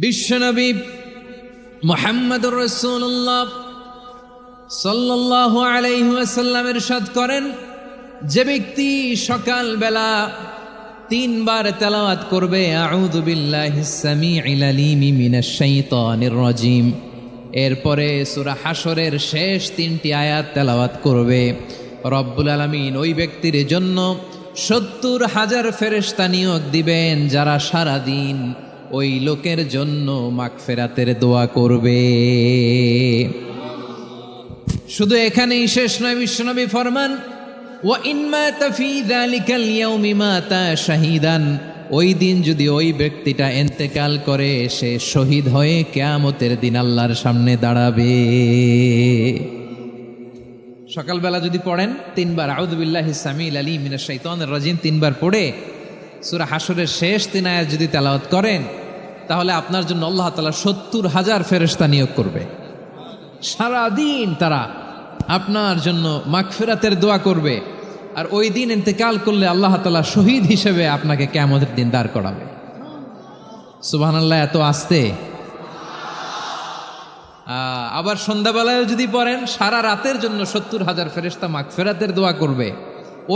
বিশ্বনবী মুহাম্মদুর রাসূলুল্লাহ সাল্লাল্লাহু আলাইহি ওয়াসাল্লাম ইরশাদ করেন, যে ব্যক্তি সকালবেলা 3 বার তেলাওয়াত করবে আউযু বিল্লাহিস সামিউল আলিম মিনাশ শাইতানির রাজিম, এরপরে সূরা হাশরের শেষ 3টি আয়াত তেলাওয়াত করবে, রব্বুল আলামিন ওই ব্যক্তির জন্য 70,000 ফেরেশতা নিয়োগ দিবেন যারা সারা দিন ওই লোকের জন্য মাগফিরাতের দোয়া করবে। শুধু এখানেই শেষ নয়, বিশ্বনবী ফরমান ওয়া ইন মাতা ফি যালিকাল ইয়াউমি মাতা শাহীদান, ওই দিন যদি ওই ব্যক্তিটা ইন্তেকাল করে সে শহীদ হয়ে কিয়ামতের দিন আল্লাহর সামনে দাঁড়াবে। সকালবেলা যদি পড়েন 3 বার আউযু বিল্লাহিস সামিউল আলিম মিনাশ শাইতানির রাজিম 3 বার পড়ে সূরা হাশরের শেষ 3 আয়াত যদি তেলাওয়াত করেন, তাহলে আপনার জন্য আল্লাহ তাআলা 70,000 ফেরেশতা নিয়োগ করবে। সারা দিন তারা আপনার জন্য মাগফিরাতের দোয়া করবে, আর ওই দিন ইন্তেকাল করলে আল্লাহ তাআলা শহীদ হিসেবে আপনাকে কিয়ামতের দিন দাঁড় করাবে। সুবহানাল্লাহ, এত আস্তে। আবার সন্ধ্যাবেলায় যদি পড়েন, সারা রাতের জন্য 70,000 ফেরেশতা মাগফিরাতের দোয়া করবে।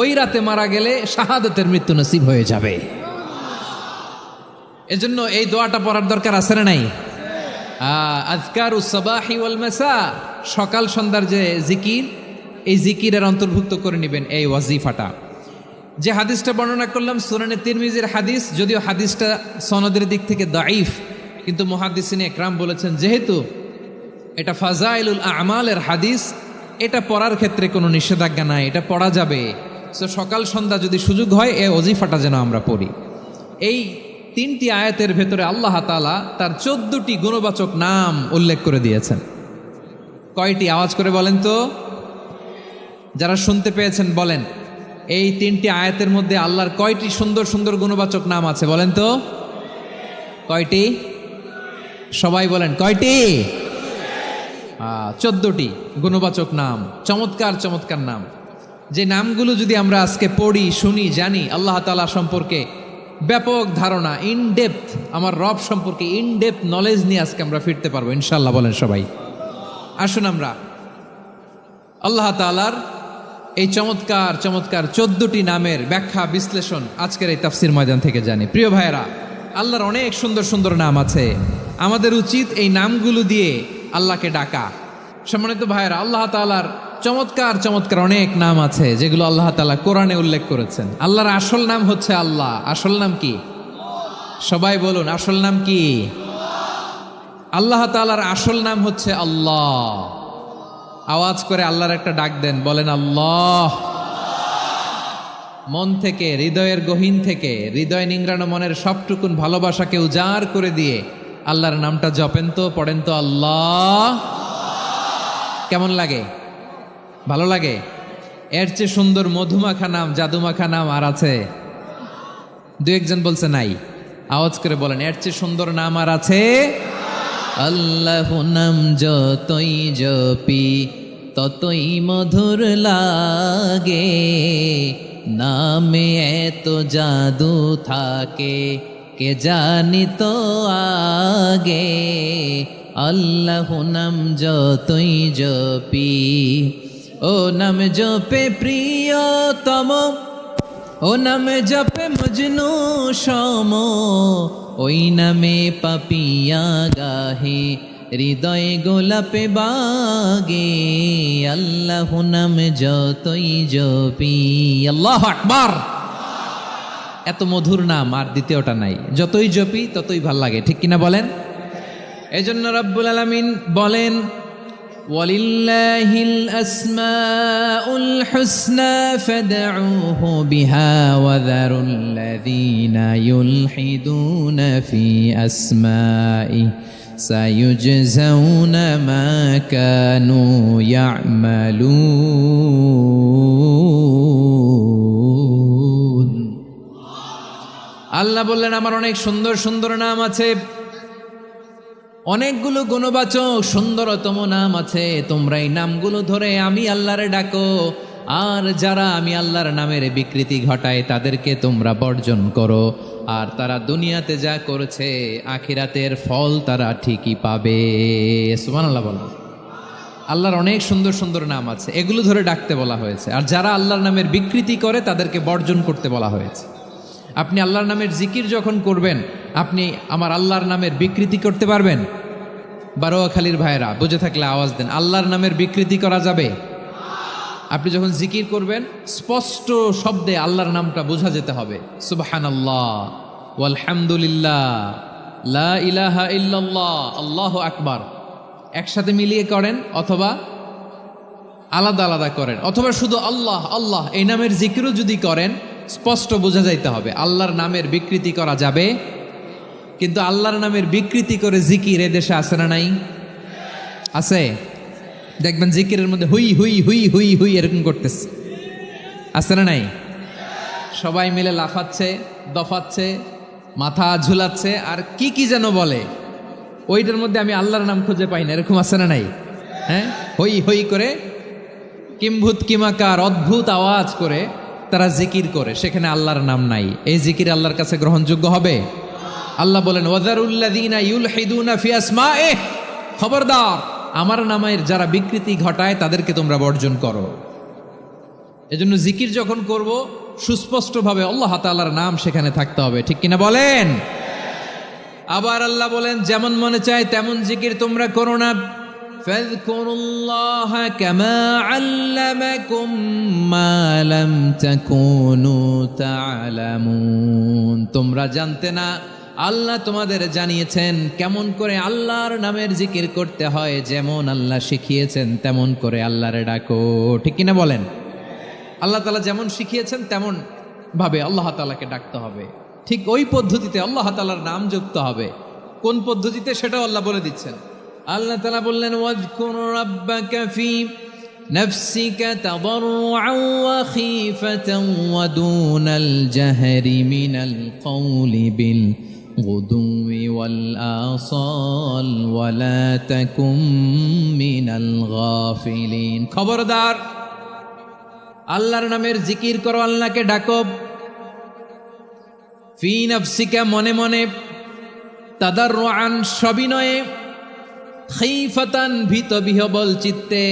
ওই রাতে মারা গেলে শাহাদাতের মৃত্যু নসিব হয়ে যাবে। এজন্য এই দোয়াটা পড়ার দরকার আছে না নাই? আযকারুস সাবাহি ওয়াল মাসা, সকাল সন্ধ্যার যে জিকির, এই জিকিরের অন্তর্ভুক্ত করে নেবেন এই ওয়াজিফাটা। যে হাদিসটা বর্ণনা করলাম সুনানে তিরমিজির হাদিস, যদিও হাদিসটা সনদের দিক থেকে দাঈফ, কিন্তু মুহাদ্দিসিনে ইকরাম বলেছেন যেহেতু এটা ফাজাইলুল আমালের হাদিস, এটা পড়ার ক্ষেত্রে কোনো নিষেধাজ্ঞা নাই, এটা পড়া যাবে। সো সকাল সন্ধ্যা যদি সুযোগ হয় এই ওয়াজিফাটা যেন আমরা পড়ি। এই 3টি আয়াতের ভেতরে আল্লাহ তাআলা তার 14টি গুণবাচক নাম উল্লেখ করে দিয়েছেন। কয়টি? আওয়াজ করে বলেন তো, যারা শুনতে পেয়েছেন বলেন, এই 3টি আয়াতের মধ্যে আল্লাহর কয়টি সুন্দর সুন্দর গুণবাচক নাম আছে বলেন তো? কয়টি? সবাই বলেন কয়টি? 14টি গুণবাচক নাম, চমৎকার চমৎকার নাম। যে নামগুলো যদি আমরা আজকে পড়ি, শুনি, জানি, আল্লাহ তাআলা সম্পর্কে ব্যাপক ধারণা, ইনডেপথ, আমার রব সম্পর্কে ইনডেপথ নলেজ নিয়ে আজকে আমরা ফিরতে পারবো ইনশাআল্লাহ। বলেন সবাই। আসুন আমরা আল্লাহ তাআলার এই চমৎকার চমৎকার 14টি নামের ব্যাখ্যা বিশ্লেষণ আজকের এই তাফসীর ময়দান থেকে জানি। প্রিয় ভাইয়েরা, আল্লাহর অনেক সুন্দর সুন্দর নাম আছে, আমাদের উচিত এই নামগুলো দিয়ে আল্লাহকে ডাকা। সম্মানিত ভাইয়েরা, আল্লাহ তাআলার চমৎকার চমৎকার অনেক নাম আছে যেগুলো আল্লাহ তাআলা কোরআনে উল্লেখ করেছেন। আল্লাহর আসল নাম হচ্ছে আল্লাহ। আসল নাম কি? সবাই বলুন, আসল নাম কি? আল্লাহ তাআলার আসল নাম হচ্ছে আল্লাহ। আওয়াজ করে আল্লাহর একটা ডাক দেন, বলেন আল্লাহ। মন থেকে, হৃদয়ের গহীন থেকে, হৃদয় নিংড়ানো মনের সবটুকুন ভালোবাসাকে উজাড় করে দিয়ে আল্লাহর নামটা জপেন তো, পড়েন তো আল্লাহ। কেমন লাগে? ভালো লাগে? এর চেয়ে সুন্দর মধুমাখা নাম, জাদুমাখা নাম আর আছে? 2-1 বলছে নাই। আওয়াজ করে বলেন, এর চেয়ে সুন্দর নাম আর আছে? আল্লাহ নাম যতই জপি ততই মধুর লাগে, নামে এত জাদু থাকে কে জানি তো আগে। আল্লাহ নাম যতই জপি, ও নাম জপে প্রিয়তম, ও নামে জপে মজনু সম, ওই নামে পাপিয়া গাহে হৃদয়ে গোলাপে বাগে। আল্লাহ নাম যতই জপি। আল্লাহু আকবার। এত মধুর নাম আর দ্বিতীয়টা নাই, যতই জপি ততই ভাল লাগে, ঠিক কিনা বলেন? এজন্য রব্বুল আলামিন বলেন, ওয়ালিল্লাহিল আসমাউল হুসনা ফাদউহু বিহা ওয়া যারুল্লাযীনা ইউলহিদুনা ফি আসমাই সায়ুজজাউনা মা কানু ইয়ামালুন। আল্লাহ বললেন, আমার অনেক সুন্দর সুন্দর নাম আছে, অনেকগুলো গুণবাচক সুন্দরতম নাম আছে, তোমরা এই নামগুলো ধরে আমি আল্লাহরে ডাকো, আর যারা আমি আল্লাহর নামের বিকৃতি ঘটায় তাদেরকে তোমরা বর্জন করো। আর তারা দুনিয়াতে যা করেছে আখিরাতের ফল তারা ঠিকই পাবে। সুবহানাল্লাহ বলো। আল্লাহর অনেক সুন্দর সুন্দর নাম আছে, এগুলো ধরে ডাকতে বলা হয়েছে। আর যারা আল্লাহর নামের বিকৃতি করে তাদেরকে বর্জন করতে বলা হয়েছে। আপনি আল্লাহর নামের জিকির যখন করবেন, আপনি আমার আল্লাহর নামের বিকৃতি করতে পারবেন? বারোয়াখালীর ভাইয়েরা বুঝে থাকলে আওয়াজ দেন। আল্লাহর নামের বিকৃতি করা যাবে? আপনি যখন জিকির করবেন স্পষ্ট শব্দে আল্লাহর নামটা বোঝা যেতে হবে। সুবহানাল্লাহ, ওয়ালহামদুলিল্লাহ, লা ইলাহা ইল্লাল্লাহ, আল্লাহু আকবার একসাথে মিলিয়ে করেন, অথবা আলাদা আলাদা করেন, অথবা শুধু আল্লাহ আল্লাহ এই নামের জিকিরও যদি করেন স্পষ্ট বোঝা যাইতে হবে। আল্লাহর নামের বিকৃতি করা যাবে, কিন্তু আল্লাহর নামের বিকৃতি করে জিকির এদেশে আছে না নাই? আছে। দেখবেন জিকিরের মধ্যে হুই হুই হুই হুই হুই এরকম করতেছে, আছে না নাই? সবাই মিলে লাফাচ্ছে, দফাচ্ছে, মাথা ঝুলাচ্ছে, আর কি কি যেন বলে, ওইটার মধ্যে আমি আল্লাহর নাম খুঁজে পাই না, এরকম আছে না নাই? হ্যাঁ, হই হই করে কিম্ভূত কিমাকার অদ্ভুত আওয়াজ করে তারা জিকির করে, সেখানে আল্লাহর নাম নাই। এই জিকির আল্লাহর কাছে গ্রহণযোগ্য হবে? আল্লাহ বলেন ওয়াযারুল্লাযীনা ইউলহিদুনা ফি আসমাইহি, খবরদার আমার নামের যারা বিকৃতি ঘটায় তাদেরকে তোমরা বর্জন করো। এজন্য জিকির যখন করব সুস্পষ্টভাবে আল্লাহ তাআলার নাম সেখানে থাকতে হবে, ঠিক কিনা বলেন? আবার আল্লাহ বলেন যেমন মনে চায় তেমন জিকির তোমরা করো না। ফাযকুরুল্লাহা কামা আল্লামাকুম মা লাম তাকুনু তা'লামুন, তোমরা জানতে না, আল্লাহ তোমাদের জানিয়েছেন কেমন করে আল্লাহর নামের জিকির করতে হয়, যেমন আল্লাহ শিখিয়েছেন তেমন করে আল্লাহরে ডাকো, ঠিক কিনা বলেন? আল্লাহ তাআলা যেমন শিখিয়েছেন তেমন ভাবে আল্লাহ তাআলাকে ডাকতে হবে, ঠিক ওই পদ্ধতিতে আল্লাহ তাআলার নাম যুক্ত হবে। কোন পদ্ধতিতে সেটাও আল্লাহ বলে দিচ্ছেন। আল্লাহ তাআলা বললেন ওয়াজকুর রাব্বাকা ফি নাফসিকা তাদাররুআন ওয়া খীফাতান ওয়া দুনাল জাহরি মিনাল কওলি বিল গুদুই ওয়াল আসাল ওয়া লা তাকুম মিনাল গাফিলিন, খবরদার আল্লাহর নামের জিকির করো, আল্লাহকে ডাকো। ফি নাফসিকা মনে মনে, তাদাররুআন সবিনয়ে, খীফাতান ভীত বিহবল চিত্তে,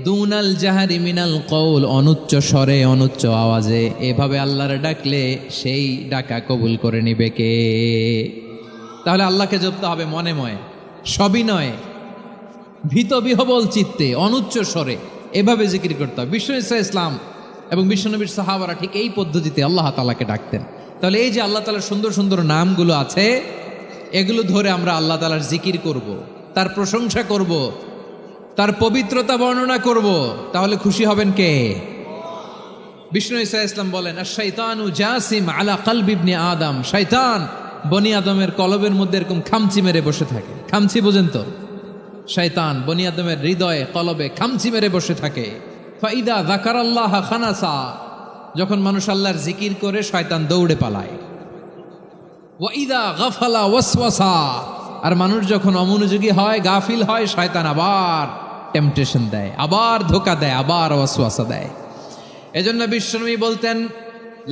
দুনাল জাহারি মিনাল কওল অনুচ্চ স্বরে অনুচ্চ আওয়াজে। এভাবে আল্লাহর ডাকলে সেই ডাকা কবুল করে নিবে কে? তাহলে আল্লাহকে জপতে হবে মনে মনে, সবিনয়ে, ভীত বিহবল চিত্তে, অনুচ্চ স্বরে, এভাবে জিকির করতে হবে। বিষ্ণু ইসলাম এবং বিশ্বনবীর সাহাবারা ঠিক এই পদ্ধতিতে আল্লাহ তাআলাকে ডাকতেন। তাহলে এই যে আল্লাহ তাআলার সুন্দর সুন্দর নামগুলো আছে, এগুলো ধরে আমরা আল্লাহ তাআলার জিকির করব, তার প্রশংসা করব, তার পবিত্রতা বর্ণনা করব, তাহলে খুশি হবেন কে? বিষ্ণু ইসলাম বলেন আশ-শাইতানু জাসিম আলা কলবি ইবনে আদম, শয়তান বনি আদমের কলবের মধ্যে এরকম খামচি মেরে বসে থাকে। খামচি বোঝেন তো? শয়তান বনি আদমের হৃদয়ে কলবে খামচি মেরে বসে থাকে। ফাইদা যাকারাল্লাহ খানাসা, যখন মানুষ আল্লাহর জিকির করে শয়তান দৌড়ে পালায়। ওয়াইদা গাফালা ওয়াসওয়াসা, আর মানুষ যখন অমনোযোগী হয়, গাফিল হয়, শয়তান আবার টেম্পটেশন দেয়, আবার ধোঁকা দেয়, আবার ওয়াসওয়াসা দেয়। এজন্য বিশ্বনবী বলতেন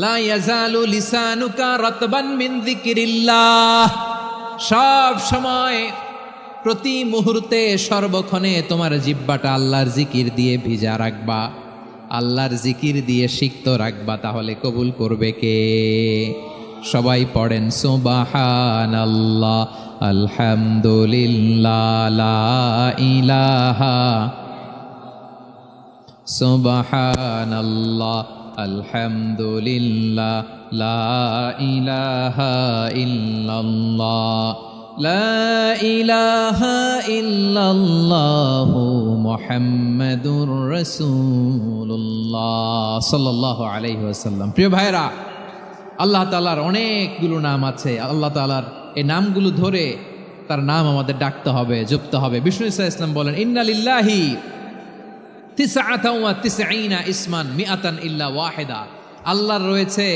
লা ইয়াজালু লিসানুকা রাতবান মিন যিকরিল্লাহ, সব সময় প্রতি মুহূর্তে সর্বক্ষণে তোমার জিহ্বাটা আল্লাহর জিকির দিয়ে ভিজা রাখবা, আল্লাহর জিকির দিয়ে সিক্ত রাখবা, তাহলে কবুল করবে কে? সবাই পড়েন সুবহানাল্লাহ, আলহামদুলিল্লাহ, লা ইলাহা, সুবহানাল্লাহ, আলহামদুলিল্লাহ, লা ইলাহা ইল্লাল্লাহ, লা ইলাহা ইল্লাল্লাহু মুহাম্মাদুর রাসূলুল্লাহ সাল্লাল্লাহু আলাইহি ওয়াসাল্লাম। প্রিয় ভাইরা, আল্লাহ তাআলার অনেকগুলো নাম আছে। আল্লাহ তাআলার এই নামগুলো ধরে তার নাম আমাদের ডাকতে হবে, জপতে হবে। বিষ্ণু ইসলাম বলেন ইন্না লিল্লাহি তিসআতান ওয়া তিসঈনা ইসমান মিআতান ইল্লা ওয়াহিদা, আল্লাহর রয়েছে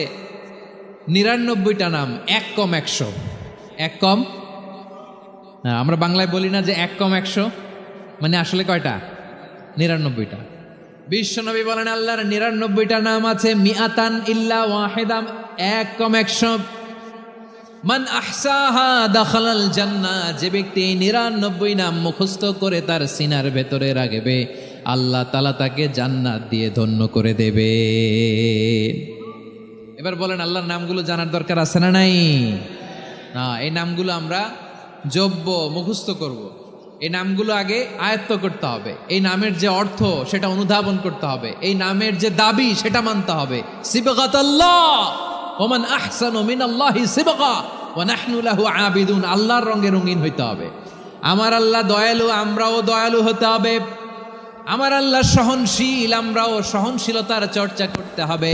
99টা নাম, এক কম 100। এক কম, আমরা বাংলায় বলি না যে এক কম 100, মানে আসলে কয়টা? 99টা। বিশ্বনবী বলেন আল্লাহর 99টা নাম আছে, মিআতান ইল্লা ওয়াহিদা, এক কম 100। মান আহসাহা দাখালাল জান্নাহ, যে ব্যক্তি এই 99 নাম মুখস্থ করে তার সিনার ভেতরে রাখবে, আল্লাহ তাআলা তাকে জান্নাত দিয়ে ধন্য করে দেবে। এবার বলেন আল্লাহর নামগুলো জানার দরকার আছে না নাই? না, এই নামগুলো আমরা যোগ্য মুখস্থ করব। এই নামগুলো আগে আয়ত্ত করতে হবে। এই নামের যে অর্থ সেটা অনুধাবন করতে হবে। এই নামের যে দাবি সেটা মানতে হবে। সিবগাতাল্লাহ ওয়া মান আহসানু মিনাল্লাহি সিবগা ওয়া নাহনু লাহু আবিদুন। আল্লাহর রঙে রঙিন হইতে হবে। আমার আল্লাহ দয়ালু, আমরাও দয়ালু হতে হবে। আমার আল্লাহ সহনশীল, আমরাও সহনশীলতার চর্চা করতে হবে।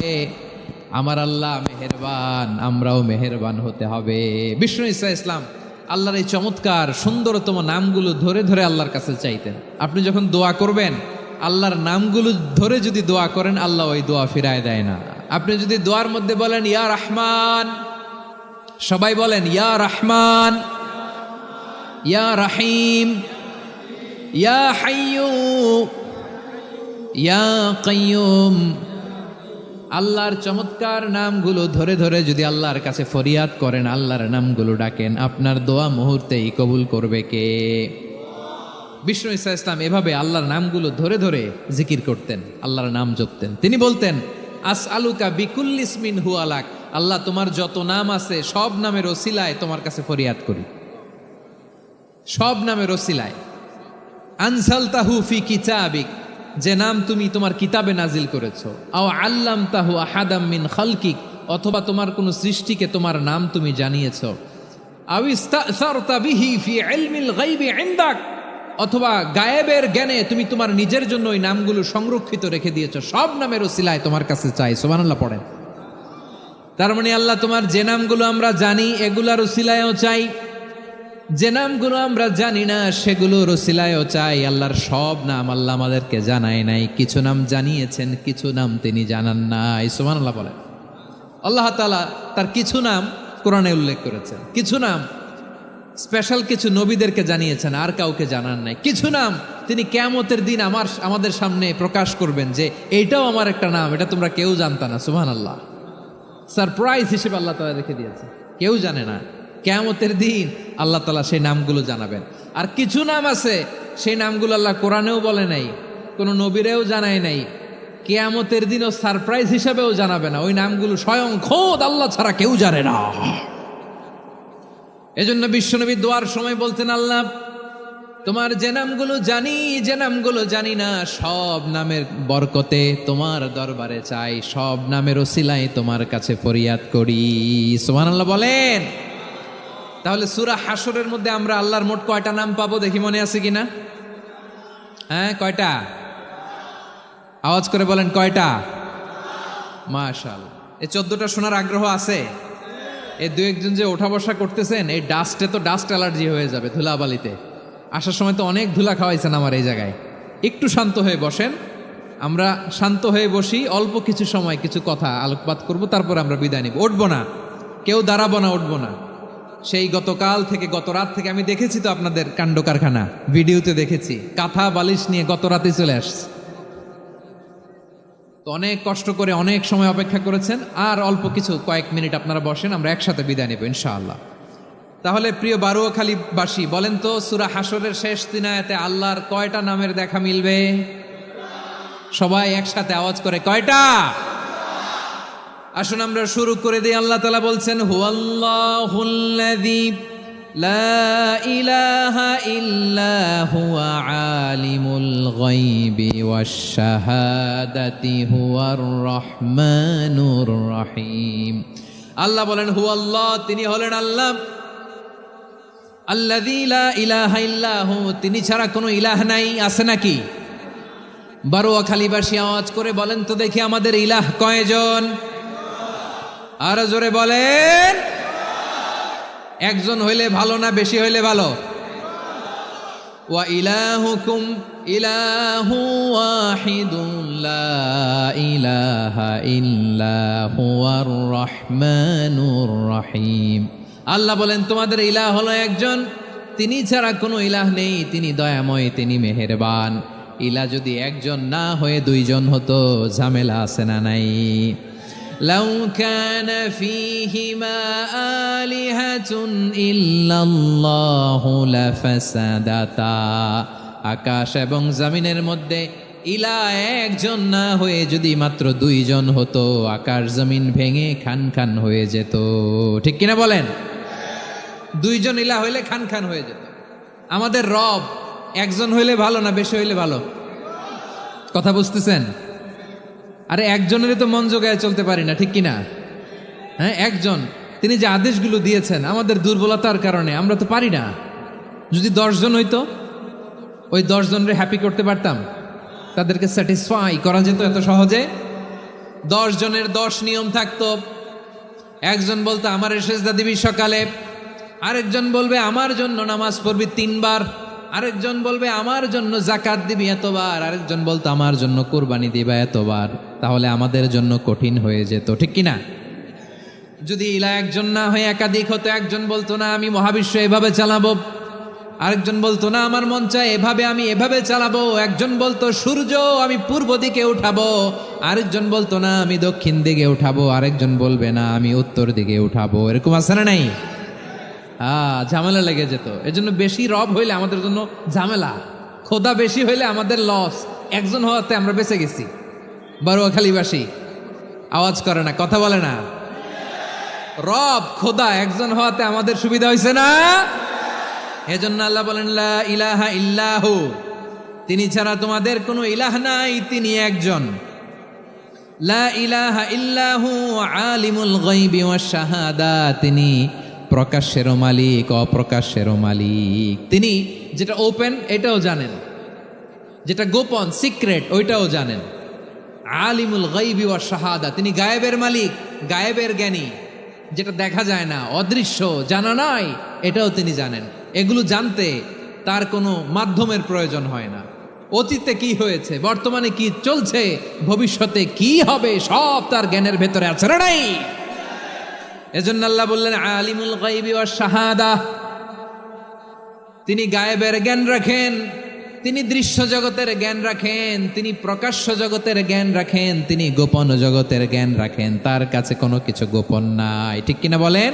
আমার আল্লাহ মেহেরবান, আমরাও মেহেরবান হতে হবে। বিষ্ণু ঈসা ইসলাম আল্লাহর এই চমৎকার সুন্দরতম নামগুলো ধরে ধরে আল্লাহর কাছে চাইতেন। আপনি যখন দোয়া করবেন, আল্লাহর নামগুলো ধরে যদি দোয়া করেন, আল্লাহ ওই দোয়া ফিরায় দেয় না। আপনি যদি দোয়ার মধ্যে বলেন ইয়া রহমান, সবাই বলেন ইয়া রহমান, ইয়া রাহিম, ইয়া হাইয়্যু, ইয়া কাইয়্যুম, আল্লাহর চমৎকার নামগুলো ধরে ধরে যদি আল্লাহর কাছে ফরিয়াদ করেন, আল্লাহর নামগুলো ডাকেন, আপনার দোয়া মুহূর্তেই কবুল করবে কে? বিষ্ণু ঈসা ইসলাম এভাবে আল্লাহর নামগুলো ধরে ধরে জিকির করতেন, আল্লাহর নাম জপতেন। তিনি বলতেন আসআলুকা বিকুল্লি ইসমিন হুয়া লাক, আল্লাহ তোমার যত নাম আছে সব নামের ওসিলায় তোমার কাছে ফরিয়াদ করি, সব নামের ওসিলায়। আনজালতাহু ফি কিতাবিক, যে নাম তুমি তোমার কিতাবে নাজিল করেছো। আও আল্লামতাহু আহাদাম মিন খালকিক, অথবা তোমার কোন সৃষ্টিকে তোমার নাম তুমি জানিয়েছো। আও ইস্তাসারতা বিহি ফি ইলমিল গায়বি ইনদাক, অথবা গায়েবের জ্ঞানে তুমি তোমার নিজের জন্য ওই নামগুলো সংরক্ষিত রেখে দিয়েছো। সব নামের ওসিলায় তোমার কাছে চাই। সুবহানাল্লাহ পড়েন। তার মানে আল্লাহ তোমার যে নামগুলো আমরা জানি এগুলার ওসিলায়ও চাই, যে নামগুলো আমরা জানি না সেগুলোর ওসিলায়ও চাই। আল্লাহর সব নাম আল্লাহ আমাদেরকে জানায় নাই, কিছু নাম জানিয়েছেন, কিছু নাম তিনি জানান নাই। সুবহানাল্লাহ বলেন। আল্লাহ তাআলা তার কিছু নাম কোরআনে উল্লেখ করেছেন, কিছু নাম স্পেশাল কিছু নবীদেরকে জানিয়েছেন, আর কাউকে জানান নাই। কিছু নাম তিনি কিয়ামতের দিন আমাদের সামনে প্রকাশ করবেন যে এইটাও আমার একটা নাম, এটা তোমরা কেউ জানতা না। সুবহানাল্লাহ, সারপ্রাইজ হিসেবে আল্লাহ তাআলা রেখে দিয়েছে, কেউ জানে না। কিয়ামতের দিন আল্লাহ তাআলা সেই নামগুলো জানাবেন। আর কিছু নাম আছে সেই নামগুলো আল্লাহ কোরআনেও বলে নাই, কোনো নবীরেও জানায় নাই, কিয়ামতের দিনও সারপ্রাইজ হিসেবেও জানাবে না। ওই নামগুলো স্বয়ং খোদ আল্লাহ ছাড়া কেউ জানে না। এজন্য বিশ্বনবী দোয়ার সময় বলতেন, আল্লাহ তোমার যে নামগুলো জানি, যে নামগুলো জানি না, সব নামের বরকতে তোমার দরবারে চাই, সব নামের ওসিলায় তোমার কাছে ফরিয়াদ করি। সুবহানাল্লাহ বলেন। তাহলে সূরা হাশরের মধ্যে আমরা আল্লাহর মোট কয়টা নাম পাবো দেখি, মনে আছে কিনা? হ্যাঁ, কয়টা? আওয়াজ করে বলেন কয়টা? মাশাআল্লাহ। এই 14টা শোনার আগ্রহ আছে? এই দু একজন যে ওঠা বসা করতেছেন, এই ডাস্টে তো ডাস্ট অ্যালার্জি হয়ে যাবে, ধুলাবালিতে। আসার সময় তো অনেক ধুলা খাওয়াইছেন আমার এই জায়গায়। একটু শান্ত হয়ে বসেন, আমরা শান্ত হয়ে বসি, অল্প কিছু সময় কিছু কথা আলোকপাত করব, তারপর আমরা বিদায় নিব। উঠবো না, কেউ দাঁড়াবো না, উঠবো না। সেই গতকাল থেকে, গত রাত থেকে আমি দেখেছি তো আপনাদের কাণ্ড কারখানা, ভিডিওতে দেখেছি, কাঁথা বালিশ নিয়ে গত রাতে চলে আসছে। তো অনেক কষ্ট করে অনেক সময় অপেক্ষা করেছেন, আর অল্প কিছু কয়েক মিনিট আপনারা বসেন, আমরা একসাথে বিদায় নেব ইনশাআল্লাহ। তাহলে প্রিয় বারুয়াখালীবাসী বলেন তো, সূরা হাশরের শেষ 3 আয়াতে আল্লাহর কয়টা নামের দেখা মিলবে? সবাই একসাথে আওয়াজ করে কয়টা? আসুন আমরা শুরু করে দিই। আল্লাহ তাআলা বলছেন, হুয়াল্লাহুল্লাযী লা ইলাহা ইল্লা হুয়া আলিমুল গায়বি ওয়াশ শাহাদাতি হুয়ার রহমানুর রহিম। আল্লাহ বলেন হুয়াল্লাহ, তিনি হলেন আল্লাহ। আল্লাযী লা ইলাহা ইল্লা হু, তিনি ছাড়া কোনো ইলাহ নাই। আছে নাকি? বারুয়াখালীবাসী আওয়াজ করে বলেন তো দেখি, আমাদের ইলাহ কয়জন? আর জোরে বলেন। একজন হইলে ভালো না বেশি হইলে ভালো? ওয়া ইলাহুকুম ইলাহু ওয়াহিদুন লা ইলাহা ইল্লা হুয়ার রহমানুর রহিম। আল্লাহ বলেন তোমাদের ইলাহ হলো একজন, তিনি ছাড়া কোনো ইলাহ নেই, তিনি দয়াময়, তিনি মেহেরবান। ইলা যদি একজন না হয়ে দুইজন হতো, ঝামেলা আছে না নাই? লাউ কানা ফীহিমা আলিহাতুন ইল্লাল্লাহু লাফাসাদাতা, আকাশ এবং জমিনের মধ্যে ইলা একজন না হয়ে যদি মাত্র দুইজন হতো, আকাশ জমিন ভেঙে খান খান হয়ে যেত। ঠিক কিনা বলেন? দুইজন ইলা হইলে খান খান হয়ে যেত। আমাদের রব একজন হইলে ভালো না বেশি হইলে ভালো? কথা বুঝতেছেন? আরে একজনেরই তো মন জোগায় চলতে পারি না, ঠিক কিনা? হ্যাঁ, একজন, তিনি যে আদেশগুলো দিয়েছেন আমাদের দুর্বলতার কারণে আমরা তো পারি না। যদি 10 জন হইতো, ওই 10 জনের হ্যাপি করতে পারতাম, তাদেরকে স্যাটিসফাই করা যেত এত সহজে? 10 জনের 10 নিয়ম থাকতো। একজন বলতো আমার সেজদা দিবি সকালে, আরেকজন বলবে আমার জন্য নামাজ পড়বি 3 বার, আরেকজন বলবে আমার জন্য যাকাত দিবি এতবার, আরেকজন বলতো আমার জন্য কুরবানি দিবা এতবার। তাহলে আমাদের জন্য কঠিন হয়ে যেত, ঠিক কিনা? যদি ইলা একজন না হয়ে একাধিক হতো, একজন বলতো না আমি মহাবিশ্ব এভাবে চালাবো, আরেকজন বলতো না আমার মন চায় এভাবে, আমি এভাবে চালাবো, একজন বলতো সূর্য আমি পূর্ব দিকে উঠাবো, আরেকজন বলতো না আমি দক্ষিণ দিকে উঠাবো, আরেকজন বলবে না আমি উত্তর দিকে উঠাবো। এরকম আছে না নাই? ঝামেলা লেগে যেত। এজন্য বেশি রব হইলে আমাদের জন্য ঝামেলা, খোদা বেশি হইলে আমাদের লস। একজন হওয়াতে আমরা বেঁচে গেছি। বারুয়াখালীবাসী আওয়াজ করে না, কথা বলে না। রব খোদা একজন হওয়াতে আমাদের সুবিধা হয়েছে না? এজন্য আল্লাহ বলেন লা ইলাহা ইল্লাহু, তিনি ছাড়া তোমাদের কোনো ইলাহ নাই, তিনি একজন। লা ইলাহা ইল্লাহু আলিমুল গায়বি ওয়াশ শাহাদা, তিনি প্রকাশ্যেরও মালিক অপ্রকাশ্যেরও মালিক। তিনি যেটা ওপেন এটাও জানেন, যেটা গোপন সিক্রেট ওইটাও জানেন। আলিমুল গায়বি ওয়াশ শাহাদা, তিনি গায়েবের মালিক, গায়েবের জ্ঞানী, যেটা দেখা যায় না, অদৃশ্য, জানা নাই, এটাও তিনি জানেন। এগুলো জানতে তার কোনো মাধ্যমের প্রয়োজন হয় না। অতীতে কি হয়েছে, বর্তমানে কি চলছে, ভবিষ্যতে কি হবে, সব তার জ্ঞানের ভেতরে আছে না নাই? এজন্য আল্লাহ বললেন আলিমুল গায়বি ওয়াশ শাহাদা, তিনি গায়েবের জ্ঞান রাখেন, তিনি দৃশ্য জগতের জ্ঞান রাখেন, তিনি প্রকাশ্য জগতের জ্ঞান রাখেন, তিনি গোপন জগতের জ্ঞান রাখেন। তার কাছে কোনো কিছু গোপন নাই, ঠিক কিনা বলেন?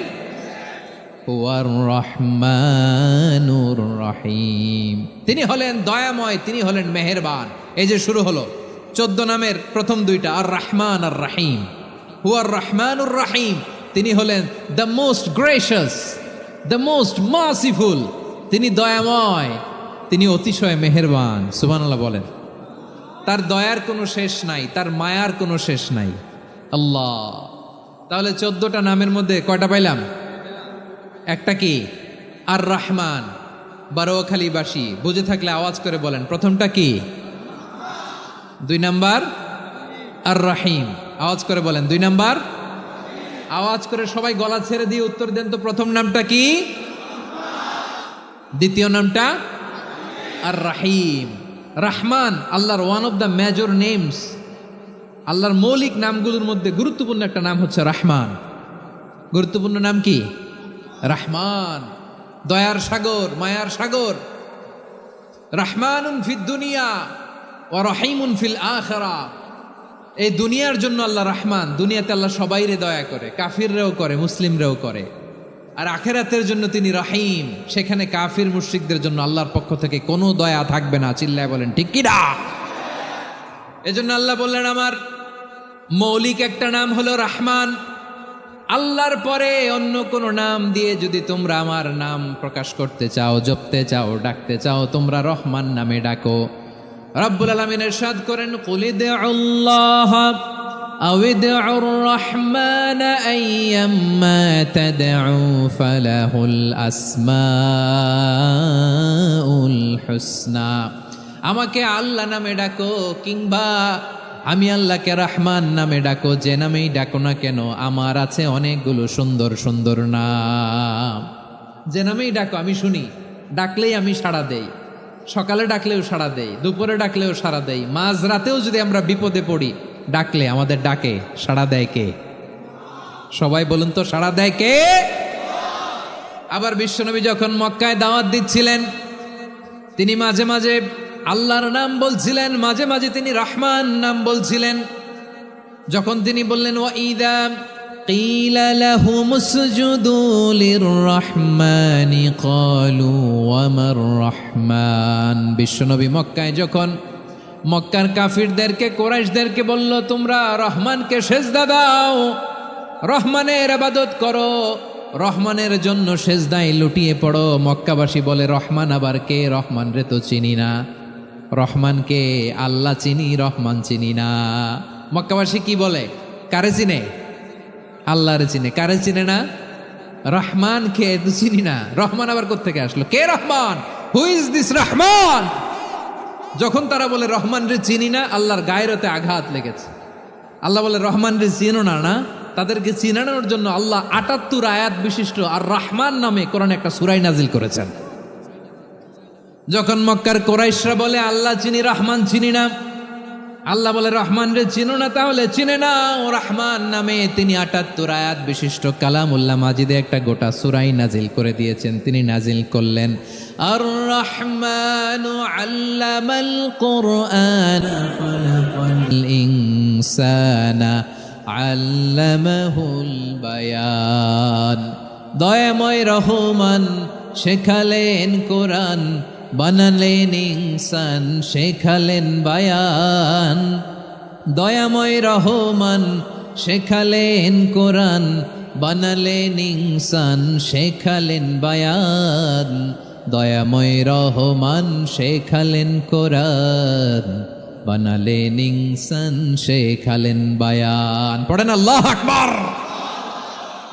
হুয়ার রহমানুর রহিম, তিনি হলেন দয়াময়, তিনি হলেন মেহেরবান। এই যে শুরু হলো 14 নামের প্রথম 2টা, আর রহমান আর রহিম। হুয়ার রহমানুর রহিম, তিনি হলেন the most gracious, the most merciful, তিনি দয়াময়, তিনি অতিশয় মেহেরবান। সুবহানাল্লাহ বলেন। তার দয়ার কোনো শেষ নাই, তার মায়ার কোনো শেষ নাই। আল্লাহ, তাহলে 14টা নামের মধ্যে কয়টা পাইলাম? একটা কি? আর রহমান। বারোয়াখালীবাসী বুঝে থাকলে আওয়াজ করে বলেন, প্রথমটা কি? 2 নাম্বার আর রহিম। আওয়াজ করে বলেন 2 নাম্বার। আওয়াজ করে সবাই গলা ছেড়ে দিয়ে উত্তর দেন তো, প্রথম নামটা কি? দ্বিতীয় নামটা? আর রহিম। রহমান আল্লাহর one of the major names, আল্লাহর মৌলিক নামগুলোর মধ্যে গুরুত্বপূর্ণ একটা নাম হচ্ছে রহমান। গুরুত্বপূর্ণ নাম কি? রহমান, দয়ার সাগর, মায়ার সাগর। রহমানুন ফিদ দুনিয়া ওয়া রহিমুন ফিল আখিরা। এই দুনিয়ার জন্য আল্লাহ রহমান, দুনিয়াতে আল্লাহ সবাইরে দয়া করে, কাফিররাও করে, মুসলিমরাও করে। আর আখিরাতের জন্য তিনি রহিম, সেখানে কাফির মুশরিকদের জন্য আল্লাহর পক্ষ থেকে কোনো দয়া থাকবে না। চিল্লায় বলেন ঠিক কি না? এজন্য আল্লাহ বললেন আমার মৌলিক একটা নাম হলো রহমান। আল্লাহর পরে অন্য কোনো নাম দিয়ে যদি তোমরা আমার নাম প্রকাশ করতে চাও, জপতে চাও, ডাকতে চাও, তোমরা রহমান নামে ডাকো। রব্বুল আলামিন ইরশাদ করেন, কুলিদুল্লাহ আউিদউর রহমান আইয়াম্মা তাদউ ফালাহুল আসমাউল হুসনা। আমাকে আল্লাহ নামে ডাকো, কিংবা আমি আল্লাহকে রহমান নামে ডাকো, যে নামেই ডাকো না কেন আমার আছে অনেকগুলো সুন্দর সুন্দর নাম। যে নামেই ডাকো আমি শুনি, ডাকলেই আমি সাড়া দেই। সকালে ডাকলেও সাড়া দেই, দুপুরে ডাকলেও সাড়া দেই, মাঝ রাতেও যদি আমরা বিপদে পড়ি, ডাকলে আমাদের ডাকে সাড়া দেয় কে? সবাই বলুন তো, সাড়া দেয় কে? আবার বিশ্বনবী যখন মক্কায় দাওয়াত দিচ্ছিলেন, তিনি মাঝে মাঝে আল্লাহর নাম বলছিলেন, মাঝে মাঝে তিনি রহমান নাম বলছিলেন। যখন তিনি বললেন ওয়াইদা কিলা লাহুম উসজুদু লিররহমানি ক্বালু ওয়ামার রহমান, বিশ্বনবী মক্কায় যখন মক্কার কাফিরদেরকে, কুরাইশদেরকে বলল তোমরা রহমানকে সেজদা দাও, রহমানের ইবাদত করো, রহমানের জন্য সেজদায় লুটিয়ে পড়ো, মক্কাবাসী বলে রহমান আবার কে? রহমান রে তো চিনি না। রহমানকে? আল্লাহ চিনি, রহমান চিনি না। মক্কাবাসী কি বলে? কারে চিনে? আল্লাহরে চিনে। কারে চিনে না? রহমান কে তো চিনি না। রহমান আবার কোত্থেকে আসলো? কে Rahman? Who is this Rahman? যখন তারা বলে রহমান রে চিনি না, আল্লাহর গায়রতে আঘাত লেগেছে। আল্লাহ বলে রহমান রে চিনো না, না? তাদেরকে চিনানোর জন্য আল্লাহ ৭৮ আয়াত বিশিষ্ট আর রহমান নামে কোরআনে একটা সূরা নাজিল করেছেন। যখন মক্কার কুরাইশরা বলে আল্লাহ চিনি, রহমান চিনি না, আল্লাহ বলে রহমান রে চিনো না, তাহলে চিনে না ও রহমান নামে তিনি ৭৮ আয়াত বিশিষ্ট কালামুল্লাহ মাজিদে একটা গোটা সূরা নাজিল করে দিয়েছেন। তিনি নাজিল করলেন আর রহমানু আল্লামাল কুরআন খালাকাল ইনসানা আল্লামাহুল বায়ান, দয়াময় রহমান শেখালেন কোরআন, বানালেন ইনসান শেখালেন বায়ান। দয়াময় রহমান শেখালেন কোরআন, বানালেন ইনসান শেখালেন বায়ান। দয়াময় রহমান শেখালেন কোরআন, বানালেন ইনসান শেখালেন বায়ান। পড়েন আল্লাহু আকবার।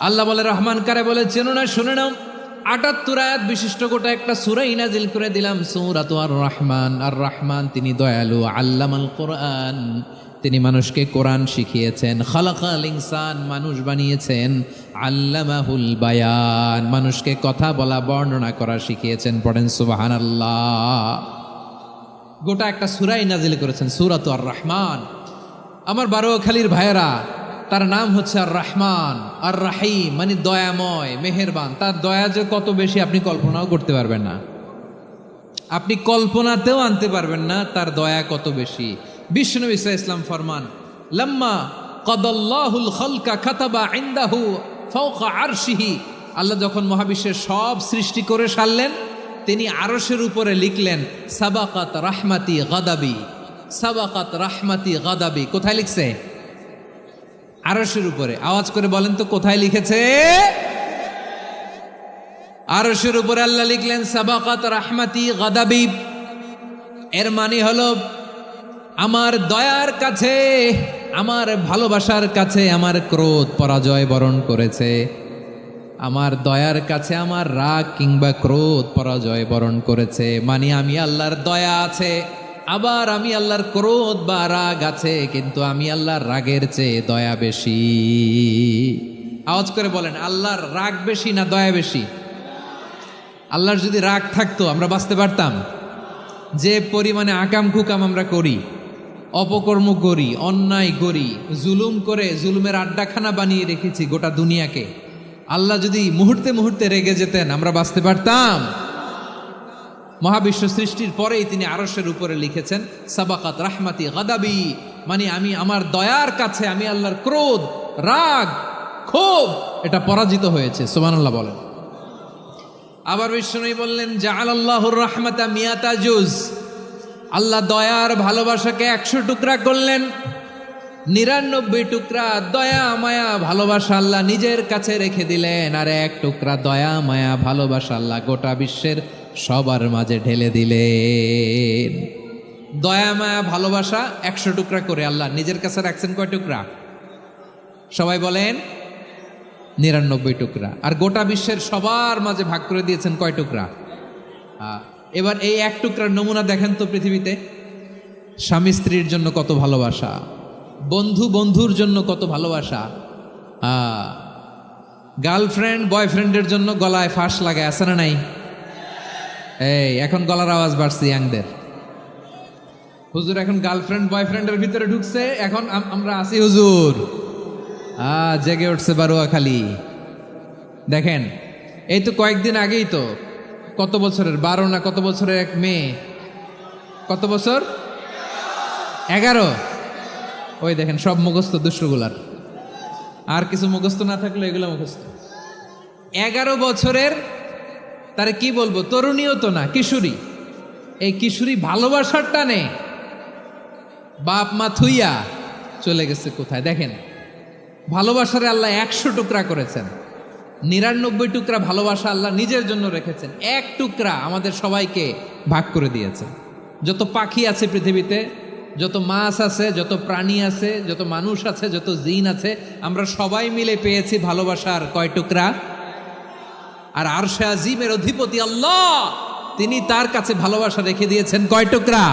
আল্লাহ বলে রহমান কারে বলে চেনো না? শুনে নাও, ৭৮ আয়াত বিশিষ্ট গোটা একটা সূরা নাজিল করে দিলাম, সূরাতু আর রহমান। আর রহমান তিনি দয়ালু, আল্লামাল কোরআন তিনি মানুষকে কোরআন শিখিয়েছেন, খালাকাল ইনসান মানুষ বানিয়েছেন, আল্লামাহুল বায়ান মানুষকে কথা বলা বর্ণনা করা শিখিয়েছেন। পড়েন সুবহানাল্লাহ। গোটা একটা সূরাই নাজিল করেছেন, সূরাতু আর রহমান। আমার বারোখালীর ভাইয়েরা, তার নাম হচ্ছে আর রহমান আর রাহিম, মানে দয়াময়, মেহেরবান। তার দয়া যে কত বেশি আপনি কল্পনাও করতে পারবেন না, আপনি কল্পনাতেও আনতে পারবেন না তার দয়া কত বেশি। বিশ্বনবী সাল্লাল্লাহু আলাইহি ওয়াসাল্লাম ফরমান, লাম্মা কাদাল্লাহুল খালকা কাতাবা ইনদাহু ফাওকা আরশিহি, আল্লাহ যখন মহাবিশ্বের সব সৃষ্টি করে সারলেন, তিনি আরশের উপরে লিখলেন সাবাকাত রাহমাতি গাদাবি, সাবাকাত রাহমাতি গাদাবি। কোথায় লিখছে? আরশের উপরে। আওয়াজ করে বলেন তো কোথায় লিখেছে? আরশের উপরে আল্লাহ লিখলেন সাবাকাত রাহমাতি গাদাবি। এর মানে হলো আমার দয়ার কাছে, আমার ভালোবাসার কাছে আমার ক্রোধ পরাজয় বরণ করেছে, আমার দয়ার কাছে আমার রাগ কিংবা ক্রোধ পরাজয় বরণ করেছে। মানে আমি আল্লাহর দয়া আছে, আবার আমি আল্লাহর ক্রোধ বা রাগ আছে, কিন্তু আমি আল্লাহর রাগের চেয়ে দয়া বেশি। আওয়াজ করে বলেন, আল্লাহর রাগ বেশি না দয়া বেশি? আল্লাহর যদি রাগ থাকতো আমরা বাঁচতে পারতাম? যে পরিমাণে আকাম কুকাম আমরা করি, অপকর্ম করি, অন্যায় করি, জুলুম করে জুলুমের আড্ডাখানা বানিয়ে রেখেছি গোটা দুনিয়াকে, আল্লাহ যদি মুহূর্তে মুহূর্তে রেগে যেতেন আমরা বাঁচতে পারতাম? মহাবিশ্ব সৃষ্টির পরেই তিনি আরশের উপরে লিখেছেন সাবাকাত রাহমাতি গাদাবি, মানে আমি আমার দয়ার কাছে আমি আল্লাহর ক্রোধ, রাগ, ক্ষোভ এটা পরাজিত হয়েছে। সুবহানাল্লাহ বলেন। আবার বিষ্ণু বললেন জাআলাল্লাহুর রাহমাতা মিয়াতা জুজ, আল্লাহ দয়ার ভালোবাসাকে 100 টুকরা করলেন, 99 টুকরা দয়া মায়া ভালোবাসা আল্লাহ নিজের কাছে রেখে দিলেন, আর 1 টুকরা দয়া মায়া ভালোবাসা আল্লাহ গোটা বিশ্বের সবার মাঝে ঢেলে দিলেন। দয়া মায়া ভালোবাসা 100 টুকরা করে আল্লাহ নিজের কাছে রাখছেন কয় টুকরা? সবাই বলেন 99 টুকরা। আর গোটা বিশ্বের সবার মাঝে ভাগ করে দিয়েছেন কয় টুকরা? এবার এই 1 টুকরার নমুনা দেখেন তো পৃথিবীতে। স্বামী স্ত্রীর জন্য কত ভালোবাসা, বন্ধু বন্ধুর জন্য কত ভালোবাসা, গার্লফ্রেন্ড বয়ফ্রেন্ডের জন্য গলায় ফাঁস লাগায়, আছে না নাই? এই এখন গলার আওয়াজ বাড়ছে ইয়াংদের। হুজুর এখন গার্লফ্রেন্ড বয়ফ্রেন্ডের ভিতরে ঢুকছে, এখন আমরা আছি হুজুর। জেগে উঠছে বারোয়াখালী। দেখেন এই তো কয়েকদিন আগেই তো কত বছরের 12 না কত বছরের এক মেয়ে কত বছর? 11। ওই দেখেন সব মুখস্থ দুষ্টগুলার, আর কিছু মুখস্থ না থাকলে এগুলো মুখস্থ। 11 বছরের, তারে কি বলবো, তরুণীও তো না, কিশোরী। এই কিশোরী ভালোবাসার টানে বাপ মা থুইয়া চলে গেছে কোথায়? দেখেন, ভালোবাসারে আল্লাহ 100 টুকরা করেছেন, 99 টুকরা ভালোবাসা আল্লাহ নিজের জন্য রেখেছেন, 1 টুকরা আমাদের সবাইকে ভাগ করে দিয়েছেন। যত পাখি আছে পৃথিবীতে, যত মাছ আছে, যত প্রাণী আছে, যত মানুষ আছে, যত জিন আছে, আমরা সবাই মিলে পেয়েছি ভালোবাসার কয় টুকরা? আর আরশে আজিমের অধিপতি আল্লাহ, তিনি তার কাছে ভালোবাসা রেখে দিয়েছেন কয় টুকরা?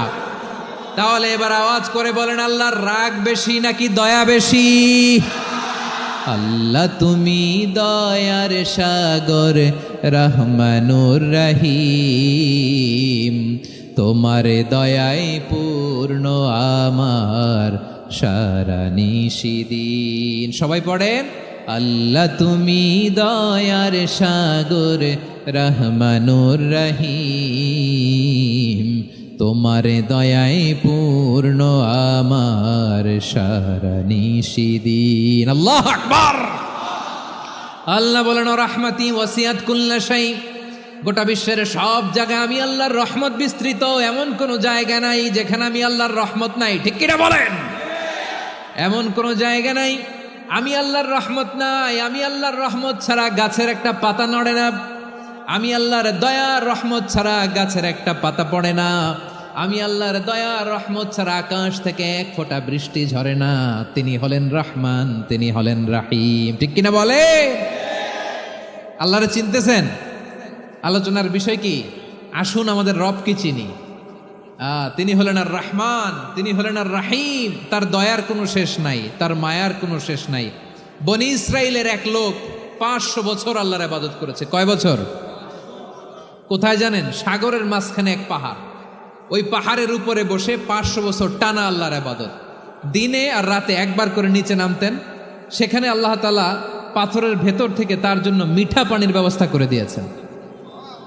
তাহলে এবার আওয়াজ করে বলেন, আল্লাহর রাগ বেশি নাকি দয়া বেশি? আল্লাহ তুমি দয়ার সাগর, রহমানুর রহিম, তোমার দয়ায় পূর্ণ আমার সারা নিশিদিন। সবাই পড়েন, আল্লাহ তুমি দয়ার সাগর, রহমানুর রহিম, তোমার দয়ায় পূর্ণ আমার সারা নিশিদিন। আল্লাহু আকবার। আল্লাহ বলেন, রাহমাতি ওয়াসিয়াত কুল্লা শাই, গোটা বিশ্বের সব জায়গায় আমি আল্লাহর রহমত বিস্তৃত, এমন কোন জায়গা নাই যেখানে আমি আল্লাহর রহমত নাই। ঠিক কিনা বলেন? এমন কোন জায়গা নাই আমি আল্লাহর রহমত নাই। আমি আল্লাহর রহমত ছাড়া গাছের একটা পাতা নড়ে না, আমি আল্লাহর দয়ার রহমত ছাড়া গাছের একটা পাতা পড়ে না, আমি আল্লাহর দয়ার রহমত ছাড়া আকাশ থেকে 1 ফোঁটা বৃষ্টি ঝরে না। তিনি হলেন রহমান, তিনি হলেন রাহিম। ঠিক কিনা বলে? আল্লাহরে চিনতেছেন? আলোচনার বিষয় কি? আসুন আমাদের রব কি চিনি। তিনি হলেন আর রহমান, তিনি হলেন আর রাহিম। তার দয়ার কোনো শেষ নাই, তার মায়ার কোনো শেষ নাই। বনি ইসরাইলের এক লোক 500 বছর আল্লাহর ইবাদত করেছে। কয় বছর? কোথায় জানেন? সাগরের মাঝখানে এক পাহাড়, ওই পাহাড়ের উপরে বসে 500 বছর টানা আল্লাহর ইবাদত। দিনে আর রাতে একবার করে নিচে নামতেন। সেখানে আল্লাহ তাআলা পাথরের ভেতর থেকে তার জন্য মিঠা পানির ব্যবস্থা করে দিয়েছেন,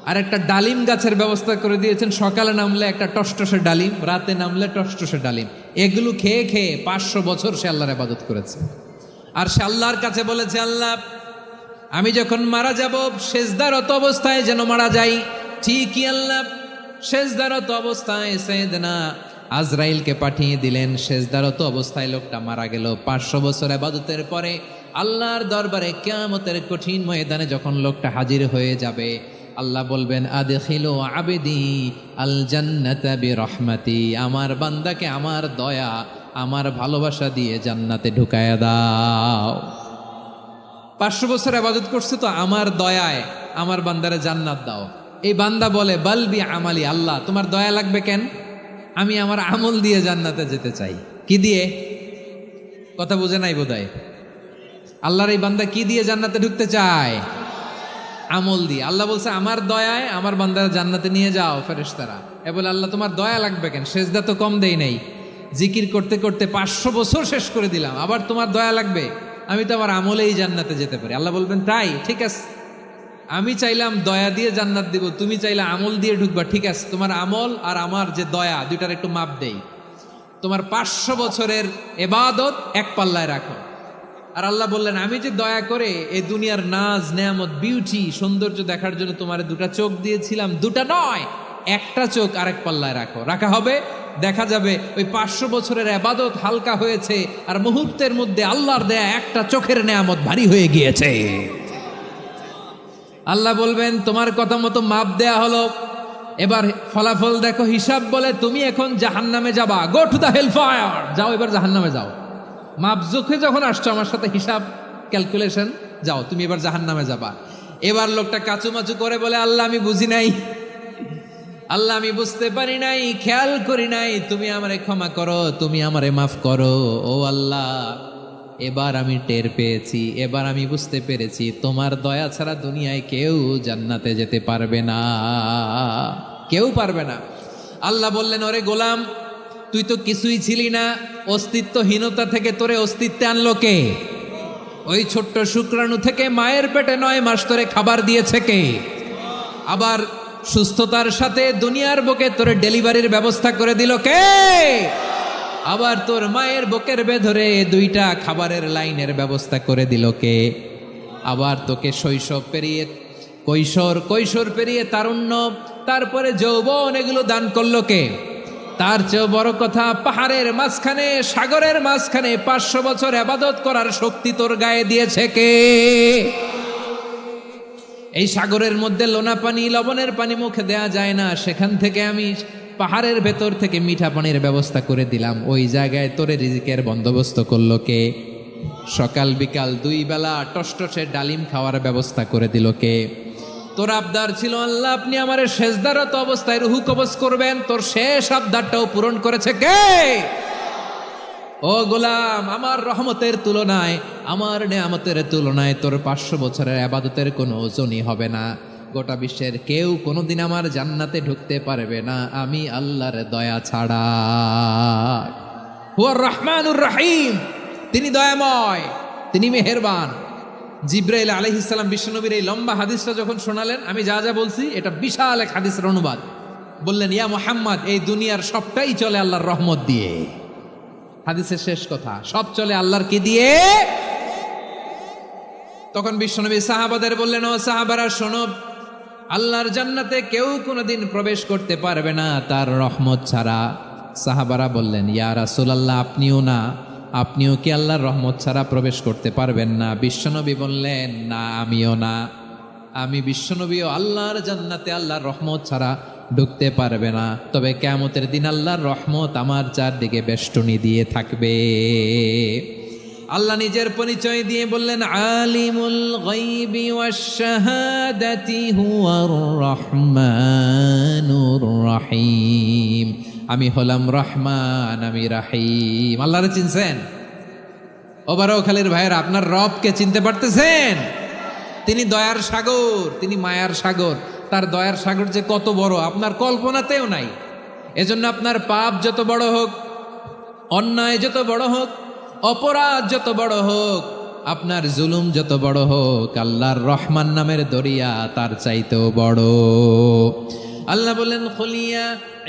আর একটা ডালিম গাছের ব্যবস্থা করে দিয়েছেন। সকালে নামলে একটা টসটসে ডালিম, রাতে নামলে টসটসে ডালিম। এগুলো খেয়ে খেয়ে 500 বছর সে আল্লাহর ইবাদত করেছে। আর সে আল্লাহর কাছে বলেছে, আল্লাহ আমি যখন মারা যাব সেজদারত অবস্থায় যেন মারা যাই। ঠিকই আল্লাহ সেজদারত অবস্থায় সাইয়েদনা আজরাইলকে পাঠিয়ে দিলেন। সেজদারত অবস্থায় লোকটা মারা গেল। 500 বছর ইবাদতের পরে আল্লাহর দরবারে কিয়ামতের কঠিন ময়দানে যখন লোকটা হাজির হয়ে যাবে, আল্লাহ বলবেন, আদখিলু আবদি আল জান্নাতা বিরহমাতি, আমার বান্দাকে আমার দয়া, আমার ভালোবাসা দিয়ে জান্নাতে ঢুকায়া দাও। 500 বছর ইবাদত করছে তো আমার দয়ায় আমার বান্দারে জান্নাত দাও। এই বান্দা বলে, বালবি আমালি, আল্লাহ তোমার দয়া লাগবে কেন? আমি আমার আমল দিয়ে জান্নাতে যেতে চাই। কি দিয়ে? কথা বুঝে নাই বোধহয়। আল্লাহর এই বান্দা কি দিয়ে জান্নাতে ঢুকতে চায়? আমল দিয়ে। আল্লাহ বলছে, আমার দয়ায় আমার বান্দারা জান্নাতে নিয়ে যাও ফেরেশতারা। এ বলে, আল্লাহ তোমার দয়া লাগবে কেন? সেজদা তো কম দেই নাই, জিকির করতে করতে 500 বছর শেষ করে দিলাম, আবার তোমার দয়া লাগবে? আমি তো আমার আমলেই জান্নাতে যেতে পারি। আল্লাহ বলবেন, তাই ঠিক আছে, আমি চাইলাম দয়া দিয়ে জান্নাত দিব, তুমি চাইলে আমল দিয়ে ঢুকবা। ঠিক আছে, তোমার আমল আর আমার যে দয়া, দুইটার একটু মাপ দেই। তোমার 500 বছরের ইবাদত এক পাল্লায় রাখো। আর আল্লাহ বললেন, আমি যে দয়া করে এই দুনিয়ার নাজ নেয়ামত বিউটি সৌন্দর্য দেখার জন্য তোমার 2টা চোখ দিয়েছিলাম, 2টা নয়, একটা চোখ আরেক পাল্লায় রাখো। রাখা হবে, দেখা যাবে ওই 500 বছরের ইবাদত হালকা হয়েছে, আর মুহূর্তের মধ্যে আল্লাহর দেয়া একটা চোখের নেয়ামত ভারী হয়ে গিয়েছে। আল্লাহ বলবেন, তোমার কথা মতো মাপ দেয়া হলো, এবার ফলাফল দেখো। হিসাব বলে, তুমি এখন জাহান্নামে যাবা, go to the hell fire, যাও এবার জাহান্নামে যাও। মাপ জোখে যখন আসছো আমার সাথে হিসাব ক্যালকুলেশন, যাও তুমি এবার জাহান্নামে যাবা। এবার লোকটা কাচুমাচু করে বলে, আল্লাহ আমি বুঝি নাই, আল্লাহ আমি বুঝতে পারি নাই, খেয়াল করি নাই, তুমি আমারে ক্ষমা করো, তুমি আমারে মাফ করো। ও আল্লাহ, এবার আমি টের পেয়েছি, এবার আমি বুঝতে পেরেছি, তোমার দয়া ছাড়া দুনিয়ায় কেউ জান্নাতে যেতে পারবে না, কেউ পারবে না। আল্লাহ বললেন, ওরে গোলাম, তুই তো কিছুই ছিলি না, অস্তিত্বহীনতা থেকে তোরে অস্তিত্বে আনলো কে? ওই ছোট্ট শুক্রাণু থেকে মায়ের পেটে 9 মাস ধরে খাবার দিয়েছে কে? আবার সুস্থতার সাথে দুনিয়ার বুকে তোর ডেলিভারির ব্যবস্থা করে দিল কে? আবার তোর মায়ের বুকের ভেতরে 2টা খাবারের লাইনের ব্যবস্থা করে দিল কে? আবার তোকে শৈশব পেরিয়ে কৈশোর পেরিয়ে তারুণ্য, তারপরে যৌবন, এগুলো দান করলো কে? তার চেয়ে বড় কথা, পাহাড়ের মাঝখানে, সাগরের মাঝখানে 500 বছর ইবাদত করার শক্তি তোর গায়ে দিয়েছে কে? এই সাগরের মধ্যে লোনা পানি, লবণের পানি মুখে দেয়া যায় না, সেখান থেকে আমি পাহাড়ের ভেতর থেকে মিঠা পানির ব্যবস্থা করে দিলাম। ওই জায়গায় তোরে রিজিকের বন্দোবস্ত করলো কে? সকাল বিকাল 2 বেলা টসটসে ডালিম খাওয়ার ব্যবস্থা করে দিল কে? তোর আবদার ছিল আল্লাহ আপনি আমার সেজদারত অবস্থায় রুহু কবজ করবেন, তোর শেষ আবদারটাও পূরণ করেছে কে? ও গোলাম, আমার রহমতের তুলনায়, আমার নেয়ামতের তুলনায় তোর 500 বছরের ইবাদতের কোনো ওজনই হবে না। গোটা বিশ্বের কেউ কোনোদিন আমার জান্নাতে ঢুকতে পারবে না আমি আল্লাহর দয়া ছাড়া। হুয়ার রহমানুর রহিম, তিনি দয়াময়, তিনি মেহেরবান। জিব্রাইল আলাইহিস সালাম বিশ্বনবীর এই লম্বা হাদিসটা যখন শোনালেন, আমি যা যা বলছি এটা বিশাল এক হাদিসের অনুবাদ। বললেন, ইয়া মুহাম্মদ, এই দুনিয়ার সবটাই চলে আল্লাহর রহমত দিয়ে। হাদিসের শেষ কথা, সব চলে আল্লাহর কি দিয়ে? তখন বিশ্বনবী সাহাবাদের বললেন, ও সাহাবারা শোনো, আল্লাহর জান্নাতে কেউ কোনোদিন প্রবেশ করতে পারবে না তার রহমত ছাড়া। সাহাবারা বললেন, ইয়া রাসূলুল্লাহ, আপনিও কি আল্লাহর রহমত ছাড়া প্রবেশ করতে পারবেন না? বিশ্বনবী বললেন, না, আমিও না। আমি বিশ্বনবীও আল্লাহর জান্নাতে আল্লাহর রহমত ছাড়া ঢুকতে পারবে না। তবে কিয়ামতের দিন আল্লাহর রহমত আমার চারদিকে বেষ্টনী দিয়ে থাকবে। আল্লাহ নিজের পরিচয় দিয়ে বললেন, আলিমুল গায়বি ওয়াশ শাহাদাতি হুয়ার রহমানুর রহিম। আমি হলাম রহমান, আমি রাহিম। আল্লাহরে চিনছেন? ওবারখালীর ভাইয়েরা, আপনার রবকে চিনতে পারতেছেন? তিনি দয়ার সাগর, তিনি মায়ার সাগর। তার দয়ার সাগর যে কত বড় আপনার কল্পনাতেও নাই। এজন্য আপনার পাপ যত বড় হোক, অন্যায় যত বড় হোক, অপরাধ যত বড় হোক, আপনার জুলুম যত বড় হোক, আল্লাহর রহমান নামের দরিয়া তার চাইতেও বড়। আল্লাহ বলেন, খুলিয়া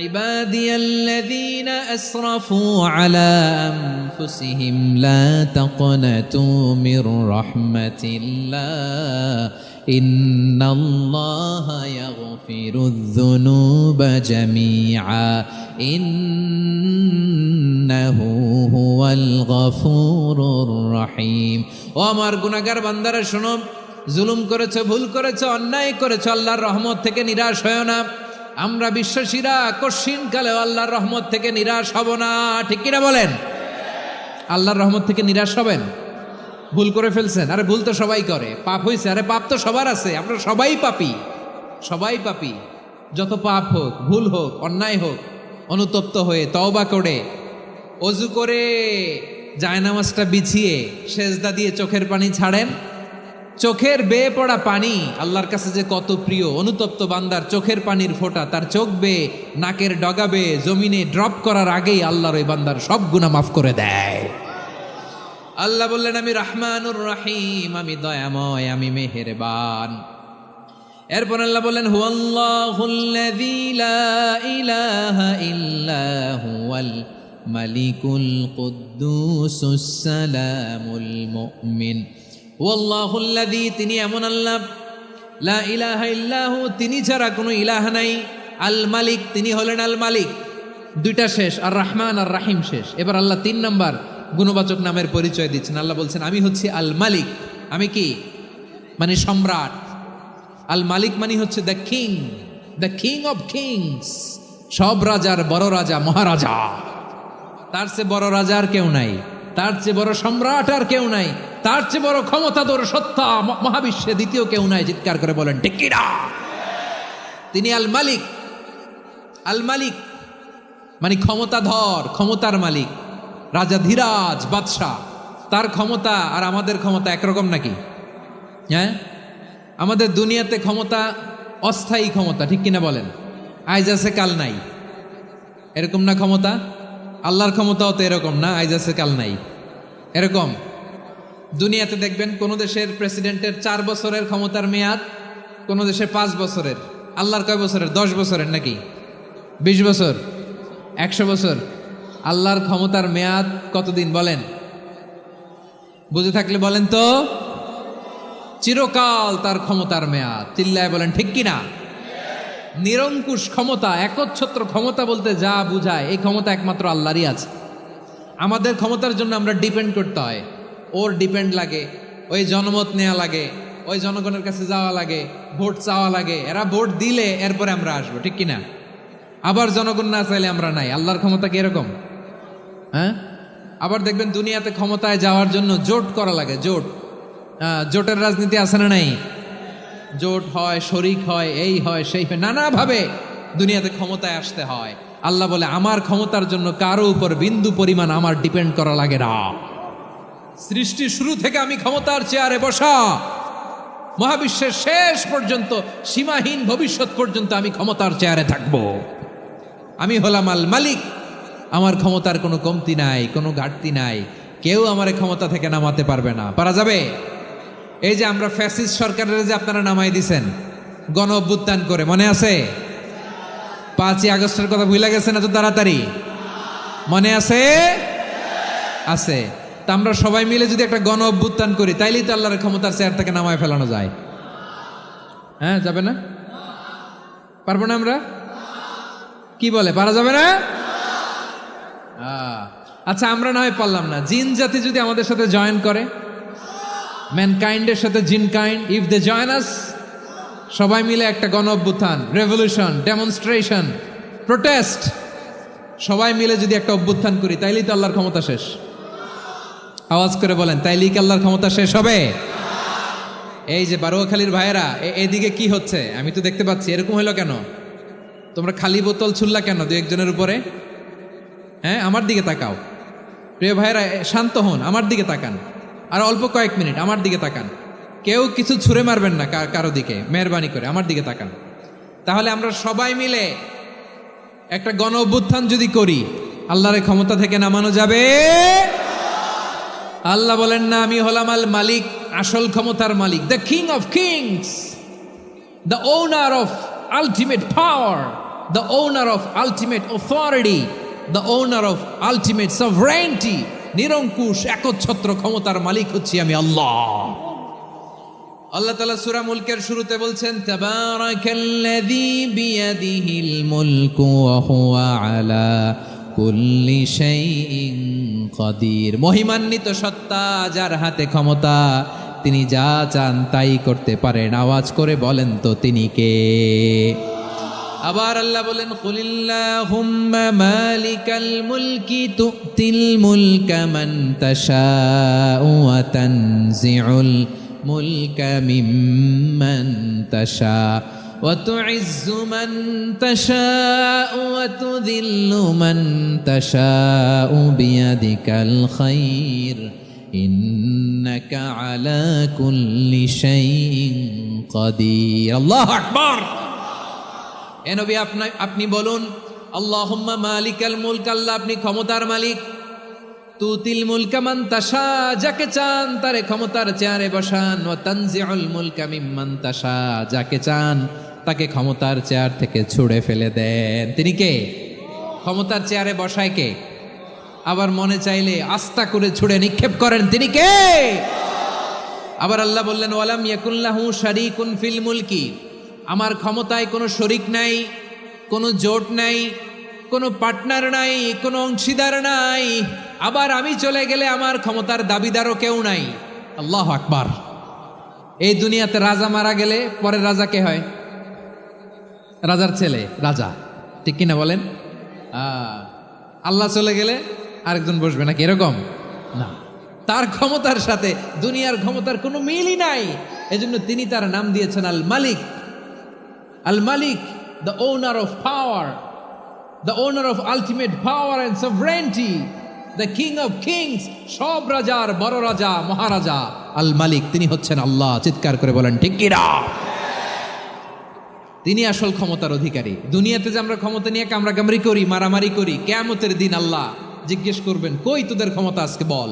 ইবাদিয়াল্লাযীনা আসরাফু আলা আনফুসিহিম লা তাকনাতু মির রাহমাতিল্লাহ ইন্নাল্লাহা ইয়াগফিরুয যুনুবা জামিআ ইন্নাহু হুয়াল গফুরুর রহিম। ও আমার গুনাহগার বান্দারা শোনো, জুলুম করেছো, ভুল করেছো, অন্যায় করেছো, আল্লাহর রহমত থেকে নিরাশ হয়ো না। আমরা বিশ্বাসীরা কঠিনকালেও আল্লাহর রহমত থেকে নিরাশ হব না। ঠিক কিনা বলেন? আল্লাহর রহমত থেকে নিরাশ হবেন? ভুল করে ফেলছেন, আরে ভুল তো সবাই করে। পাপ হয়েছে, আরে পাপ তো সবার আছে। আমরা সবাই পাপী, সবাই পাপী। যত পাপ হোক, ভুল হোক, অন্যায় হোক, অনুতপ্ত হয়ে তওবা করে, অজু করে, জায়নামাজটা বিছিয়ে সেজদা দিয়ে চোখের পানি ছাড়েন। চোখের বেয়ে পড়া পানি আল্লাহর কাছে যে কত প্রিয়। অনুতপ্ত বান্দার চোখের পানির ফোঁটা তার চোখ বেয়ে, নাকের ডগা বেয়ে জমিনে ড্রপ করার আগেই আল্লাহর ওই বান্দার সব গুনাহ মাফ করে দেয়। আল্লাহ বললেন, আমি রহমানুর রহিম, আমি দয়াময়, আমি মেহেরবান। এরপর আল্লাহ বললেন, হুয়াল্লাহুল্লাযী লা ইলাহা ইল্লা হুয়াল মালিকুল কুদ্দুসুস সালামুল মুমিন। ওয়াল্লাহুল্লাযী, তিনি এমন আল্লাহ, লা ইলাহা ইল্লাহু, তিনি ছাড়া কোনো ইলাহ নাই। আল মালিক, তিনি হলেন আল মালিক। 2টা শেষ, আর রহমান আর রাহিম শেষ। এবার আল্লাহ 3 নাম্বার গুণবাচক নামের পরিচয় দিচ্ছেন। আল্লাহ বলছেন, আমি হচ্ছি আল মালিক। আমি কি? মানে সম্রাট। আল মালিক মানে হচ্ছে দ্য কিং অফ কিংস, সব রাজার বড় রাজা, মহারাজা। তার চেয়ে বড় রাজা আর কেউ নাই, তার চেয়ে বড় সম্রাট আর কেউ নাই, তার চেয়ে বড় ক্ষমতাধর সত্তা মহাবিশ্বে দ্বিতীয় কেউ নাই। চিৎকার করে বলেন ঠিক কিনা? তিনি আল মালিক। আল মালিক মানে ক্ষমতাধর, ক্ষমতার মালিক, রাজা ধীরাজ বাদশাহ। তার ক্ষমতা আর আমাদের ক্ষমতা একরকম নাকি? হ্যাঁ, আমাদের দুনিয়াতে ক্ষমতা অস্থায়ী ক্ষমতা, ঠিক কিনা বলেন? আইজ আছে কাল নাই, এরকম না ক্ষমতা? আল্লাহর ক্ষমতাও তো এরকম না, আইজ আছে কাল নাই এরকম। দুনিয়াতে দেখবেন কোন দেশের প্রেসিডেন্টের 4 বছরের ক্ষমতার মেয়াদ, কোন দেশে 5 বছরের, আল্লাহর কয় বছরের? 10 বছরের নাকি 20 বছর 100 বছর? আল্লাহর ক্ষমতার মেয়াদ কতদিন বলেন? বুঝে থাকলে বলেন তো। চিরকাল তার ক্ষমতার মেয়াদ। চিল্লায় বলেন ঠিক কিনা? নিরঙ্কুশ ক্ষমতা, একচ্ছত্র ক্ষমতা বলতে যা বুঝায়, এই ক্ষমতা একমাত্র আল্লাহরই আছে। আমাদের ক্ষমতার জন্য আমরা ডিপেন্ড করতে হয়, ওর ডিপেন্ড লাগে, ওই জনমত নেওয়া লাগে, ওই জনগণের কাছে যাওয়া লাগে, ভোট চাওয়া লাগে, এরা ভোট দিলে এরপরে আমরা আসবো, ঠিক কিনা? আবার জনগণ না চাইলে আমরা নাই। আল্লাহর ক্ষমতা কি এরকম? হ্যাঁ, আবার দেখবেন দুনিয়াতে ক্ষমতায় যাওয়ার জন্য জোট করা লাগে, জোট। জোটের রাজনীতি আছে না নাই? জোট হয়, শরিক হয়, এই হয় সেই হয়, নানাভাবে দুনিয়াতে ক্ষমতায় আসতে হয়। আল্লাহ বলে আমার ক্ষমতার জন্য কারো উপর বিন্দু পরিমাণ আমার ডিপেন্ড করা লাগে না। সৃষ্টি শুরু থেকে আমি ক্ষমতার চেয়ারে বসা, মহাবিশ্বের শেষ পর্যন্ত, সীমাহীন ভবিষ্যৎ পর্যন্ত আমি ক্ষমতার চেয়ারে থাকবো। আমি হলাম আল মালিক। আমার ক্ষমতার কোনো কমতি নাই, কোনো ঘাটতি নাই। কেউ আমার ক্ষমতা থেকে নামাতে পারবে না। পারা যাবে? এই যে আমরা ফ্যাসিস্ট সরকারের যে আপনারা নামাই দিছেন গণ অভ্যুত্থান করে, মনে আছে? 5ই আগস্টের কথা ভুলে গেছেন এত তাড়াতাড়ি? মনে আছে? আছে। তা আমরা সবাই মিলে যদি একটা গণ অভ্যুত্থান করি, তাইলেই তো আল্লাহর ক্ষমতার চেয়ার থেকে নামায় ফেলানো যায়। হ্যাঁ, যাবে না? পারবো না আমরা? কি বলে, পারা যাবে না? আচ্ছা, আমরা না হয় পারলাম না, জিন জাতি যদি আমাদের সাথে জয়েন করে, ম্যানকাইন্ডের সাথে জিনকাইন্ড, ইফ দে জয়েন আস, সবাই মিলে একটা গণ অভ্যুত্থান, রেভলিউশন, ডেমনস্ট্রেশন, প্রোটেস্ট, সবাই মিলে যদি একটা অভ্যুত্থান করি, তাইলেই তো আল্লাহর ক্ষমতা শেষ। আওয়াজ করে বলেন, তাইলেই কি আল্লাহর ক্ষমতা শেষ হবে? এই যে বারোয়াখালীর ভাইয়েরা, এদিকে কি হচ্ছে আমি তো দেখতে পাচ্ছি, এরকম হলো কেন? তোমরা খালি বোতল ছুড়লা কেন দু একজনের উপরে? হ্যাঁ, আমার দিকে তাকাও। প্রিয় ভাইয়েরা, শান্ত হন, আমার দিকে তাকান, আর অল্প কয়েক মিনিট আমার দিকে তাকান। কেউ কিছু ছুঁড়ে মারবেন না কারো দিকে, মেহরবানি করে আমার দিকে তাকান। তাহলে আমরা সবাই মিলে একটা গণ অভ্যুত্থান যদি করি, আল্লাহর ক্ষমতা থেকে নামানো যাবে? আল্লাহ বলেন না, আমি হলাম আল মালিক, আসল ক্ষমতার মালিক, the king of kings, the owner of ultimate power, the owner of ultimate authority, the owner of ultimate sovereignty. নিরঙ্কুশ একচ্ছত্র ক্ষমতার মালিক হচ্ছি আমি আল্লাহ। আল্লাহ তাআলা সূরা মুলকের শুরুতে বলছেন, তাবারাকাল্লাযী বিয়াদিহিল মুলকু ওয়া হুয়া আলা কুল্লি শাইইন কাদির। মহিমান্বিত সত্তা, যার হাতে ক্ষমতা, তিনি যা চান তাই করতে পারেন। আওয়াজ করে বলেন তো তিনি কে? আবার আল্লাহ বলেন, কুলিল্লাহুম্মা মালিকাল মুলকি তুতিল মুলকা মান তাশাউ ওয়া তানজিউল মুলকা মিম্মান তাশা ওয়া তুইজ্জু মান তাশাউ ওয়া তুযিল্লু মান তাশাউ বিয়াদিকাল খায়র ইন্নাকা আলা কুল্লি শাইইন কাদির। আল্লাহু আকবার। এ নবী, আপনি বলুন, আল্লাহুম্মা মালিকাল মুলক, আল্লাহ আপনি ক্ষমতার মালিক। তুতিল মুলকা মান তাশা, যাকে চান তারে ক্ষমতার চেয়ারে বসান। ওয়া তানজিউল মুলকা মিম্মান তাশা, যাকে চান তাকে ক্ষমতার চেয়ার থেকে ছুঁড়ে ফেলে দেন। তিনি কে? ক্ষমতার চেয়ারে বসায় কে? আবার মনে চাইলে আস্থা করে ছুঁড়ে নিক্ষেপ করেন, তিনি কে? আবার আল্লাহ বললেন, ওয়ালাম ইয়াকুল্লাহু শারীকুন ফিল মুলকি, আমার ক্ষমতায় কোনো শরিক নাই, কোনো জোট নাই, কোনো পার্টনার নাই, কোনো অংশীদার নাই। আবার আমি চলে গেলে আমার ক্ষমতার দাবিদারও কেউ নাই। আল্লাহু আকবার। এই দুনিয়াতে রাজা মারা গেলে পরের রাজা কে হয়? রাজার ছেলে রাজা, ঠিক কিনা বলেন? আল্লাহ চলে গেলে আরেকজন বসবে নাকি? এরকম না, তার ক্ষমতার সাথে দুনিয়ার ক্ষমতার কোনো মিলই নাই। এজন্য তিনি তার নাম দিয়েছেন আল মালিক। আল মালিক, the owner of power, the owner of ultimate power and sovereignty, the king of kings, সব রাজার বড় রাজা, মহারাজা আল মালিক, তিনি হচ্ছেন আল্লাহ। চিৎকার করে বলেন ঠিক কি না? তিনি আসল ক্ষমতার অধিকারী। দুনিয়াতে যে আমরা ক্ষমতা নিয়ে কামড়াকামড়ি করি, মারামারি করি, কিয়ামতের দিন আল্লাহ জিজ্ঞেস করবেন, কই তোদের ক্ষমতা আজকে বল।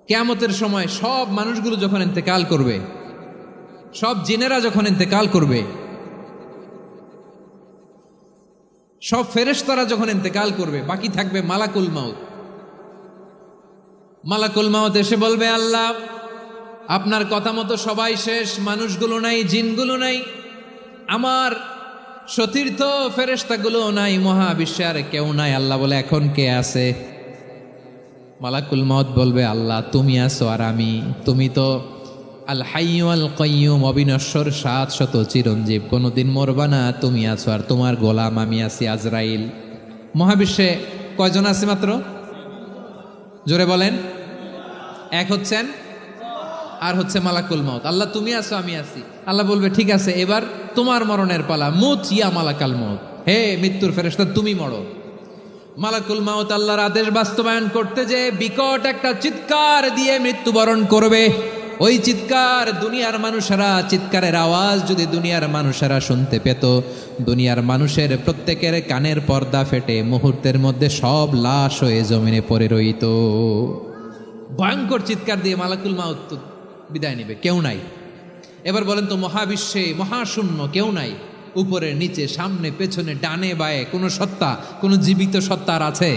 কিয়ামতের সময় সব মানুষগুলো যখন ইন্তেকাল করবে, সব জিনেরা যখন ইন্তেকাল করবে, সব ফেরেশতারা যখন ইন্তেকাল করবে, বাকি থাকবে মালাকুল মাউত। মালাকুল মাউত এসে বলবে, আল্লাহ আপনার কথা মতো সবাই শেষ, মানুষগুলো নাই, জিনগুলো নাই, আমার সতীর্থ ফেরেশতাগুলো নাই, মহাবিশ্বে আর কেউ নাই। আল্লাহ বলে, এখন কে আছে? মালাকুল মাউত বলবে, আল্লাহ তুমি আছো আর আমি। তুমি তো আল হাইয়্যু আল কাইয়্যুম, অবিনশ্বর, শাশ্বত, চিরঞ্জীব, কোনোদিন মরবা না, তুমি আছো আর তোমার গোলাম আমি আছি আজরাইল। মহাবিশ্বে কয়জন আছে মাত্র? জোরে বলেন। এক হচ্ছেন আর হচ্ছে মালাকুল মাউত। আল্লাহ তুমি আছো আমি আছি। আল্লাহ বলবে, ঠিক আছে, এবার তোমার মরণের পালা, মুত ইয়া মালাকাল মাউত, হে মৃত্যুর ফেরেশতা তুমি মরো। মালাকুল মাউত আল্লাহর আদেশ বাস্তবায়ন করতে যে বিকট একটা চিৎকার দিয়ে মৃত্যুবরণ করবে। ওই চিৎকার দুনিয়ার মানুষেরা, চিৎকারের আওয়াজ যদি দুনিয়ার মানুষেরা শুনতে পেত, দুনিয়ার মানুষের প্রত্যেকের কানের পর্দা ফেটে মুহূর্তের মধ্যে সব লাশ হয়ে জমিনে পড়ে রইত। ভয়ঙ্কর চিৎকার দিয়ে মালাকুল মাউত বিদায় নেবে, কেউ নাই। এবার বলেন তো, মহাবিশ্বে মহাশূন্য, কেউ নাই, উপরে নিচে সামনে পেছনে ডানে বায়ে কোনো সত্তা, কোনো জীবিত সত্তার আছে?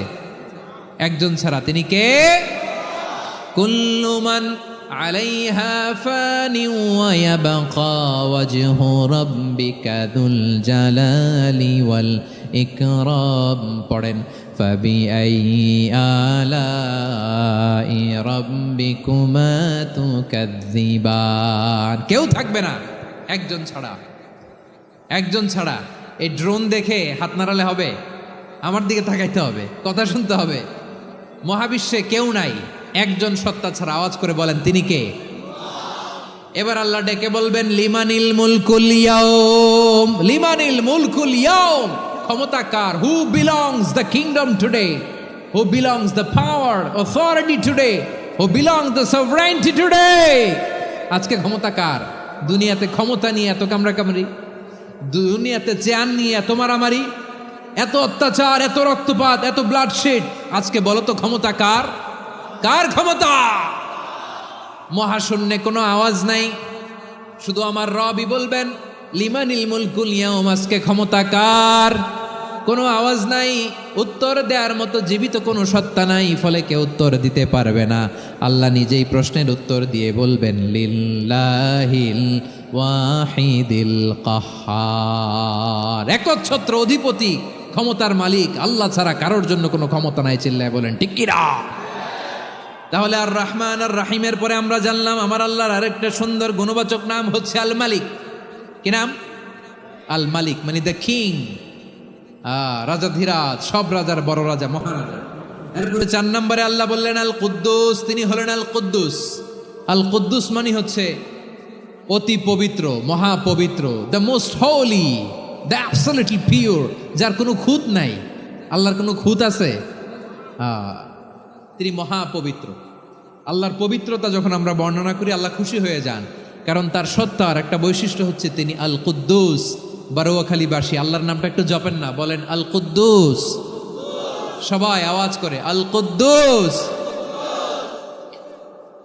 একজন ছাড়া, তিনি কে? কুল্লু মান আলাইহা ফানি ওয়া ইয়াবকা ওয়াজহু রাব্বিকা যুল জালালি ওয়াল ইকরাম। পড়েন, ফাবিআইয়ি আলাই রাব্বিকুমা তুকাযযিবান। কেউ থাকবে না একজন ছাড়া, একজন ছাড়া। এই ড্রোন দেখে হাত নাড়ালে হবে? আমার দিকে তাকাইতে হবে, কথা শুনতে হবে। মহাবিশ্বে কেউ নাই, একজন সত্তা ছাড়া। আওয়াজ করে বলেন, তিনি কে? এবার আল্লাহ ডেকে বলবেন, লিমানিল মুলকুল ইয়াউম, লিমানিল মুলকুল ইয়াউম। ক্ষমতা কার? Who belongs the kingdom today, who belongs the power authority today, who belongs the sovereignty today. আজকে ক্ষমতা কার? দুনিয়াতে ক্ষমতা নিয়ে এত কামড়াকামড়ি, দুনিয়াতে চেয়ার নিয়ে এত মারামারি, এত অত্যাচার, এত রক্তপাত, এত ব্লাডশেড। আজকে বলো তো ক্ষমতা কার? কার ক্ষমতা? মহাশূন্যে কোনো আওয়াজ নাই, শুধু আমার রবই বলবেন, লিমানিল মুলকুল ইয়াউম। আজকে ক্ষমতা কার? কোনো আওয়াজ নাই, উত্তর দেওয়ার মতো জীবিত কোনো সত্তা নাই, ফলে কেউ উত্তর দিতে পারবে না। আল্লাহ নিজেই প্রশ্নের উত্তর দিয়ে বলবেন, লিল্লাহিল ওয়াহিদিল কাহ্হার। একচ্ছত্র অধিপতি, ক্ষমতার মালিক আল্লাহ ছাড়া কারোর জন্য কোনো ক্ষমতা নাই। চিল্লায় বলেন ঠিক কিনা? তাহলে আর রহমান আর রাহিমের পরে আমরা জানলাম আমার আল্লাহর আরেকটা সুন্দর গুণবাচক নাম হচ্ছে আল মালিক। কি নাম? আল মালিক, মানে দ্য কিং, রাজাধিরাজ, সব রাজার বড় রাজা, মহারাজা। এরপরে 4 নম্বরে আল্লাহ বললেন আল কুদ্দুস, তিনি হলেন আল কুদ্দুস। আল কুদ্দুস মানে হচ্ছে অতি পবিত্র, মহাপবিত্র, the most holy, the absolutely pure, যার কোনো খুঁত নাই। আল্লাহর কোনো খুঁত আছে? তিনি মহাপবিত্র। আল্লাহর পবিত্রতা যখন আমরা বর্ণনা করি, আল্লাহ খুশি হয়ে যান, কারণ তার সত্তার একটা বৈশিষ্ট্য হচ্ছে তিনি আল কুদ্দুস। বারোয়াখালীবাসী আল্লাহর নামটা একটু জপেন না, বলেন আল কুদ্দুস, সবাই আওয়াজ করে আল কুদ্দুস।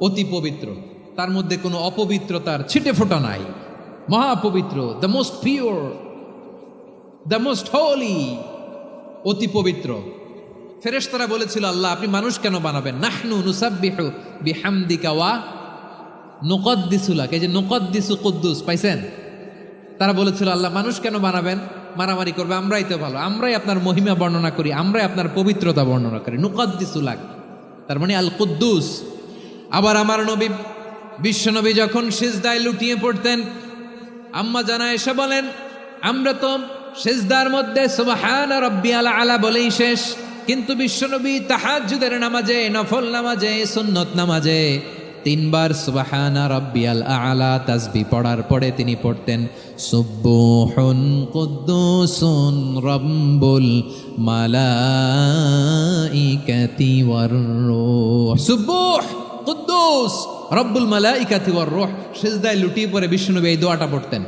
অতি পবিত্র, তার মধ্যে কোনো অপবিত্রতার ছিটে ফোঁটা নাই, মহাপবিত্র, the most pure, the most holy, অতি পবিত্র। ফেরেশতারা বলেছিল, আল্লাহ আপনি মানুষ কেন বানাবেন? নাহনু নুসাব্বিহু বিহামদিকা ওয়া নুকদ্দিসু লাক। এই যে নুকদ্দিসু কুদ্দুস পাইছেন? তারা বলেছিল, আল্লাহ মানুষ কেন বানাবেন? মারামারি করবে, আমরাই তো ভালো, আমরাই আপনার মহিমা বর্ণনা করি, আমরাই আপনার পবিত্রতা বর্ণনা করি। নুকদ্দিসু লাক, তার মানে আল কুদ্দুস। আবার আমার নবী, বিশ্বনবী যখন সিজদায় লুটিয়ে পড়তেন, আম্মা জানা এসে বলেন, আমরা তো সিজদার মধ্যে সুবহান রাব্বিয়াল আলা বলেই শেষ, কিন্তু বিশ্বনবী তাহাজ্জুদের নামাজে, নফল নামাজে, সুন্নত নামাজে 3 বার সুবহানা রাব্বিয়াল আলা তাসবিহ পড়ার পরে তিনি পড়তেন সুবহুন কুদ্দুসুন রাব্বুল মালাইকাতি ওয়ার রূহ। সুবহ কুদ্দুস রব্বুল মালাইকাতি ওয়ার রূহ। সিজদায় লুটিয়ে পড়ে বিশ্বনবী এই দোয়াটা পড়তেন।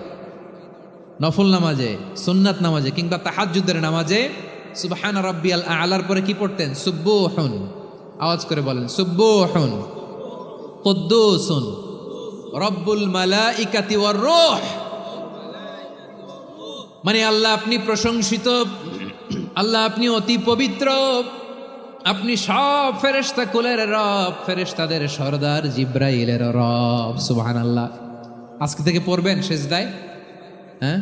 নফল নামাজে, সুন্নাত নামাজে কিংবা তাহাজ্জুদের নামাজে সুবহান রাব্বিয়াল আলার পরে কি পড়তেন? সুবহুন। আওয়াজ করে বলেন সুবহুন কুদ্দুসুন রব্বুল মালাইকাতি ওয়ার রূহ, মানে আল্লাহ আপনি প্রশংসিত, আল্লাহ আপনি অতি পবিত্র, আপনি সব ফেরেশতা কুলের রব, ফেরেশতাদের সরদার জিব্রাইলের রব। সুবহানাল্লাহ। আজকে থেকে পড়বেন সেজদায়? হ্যাঁ,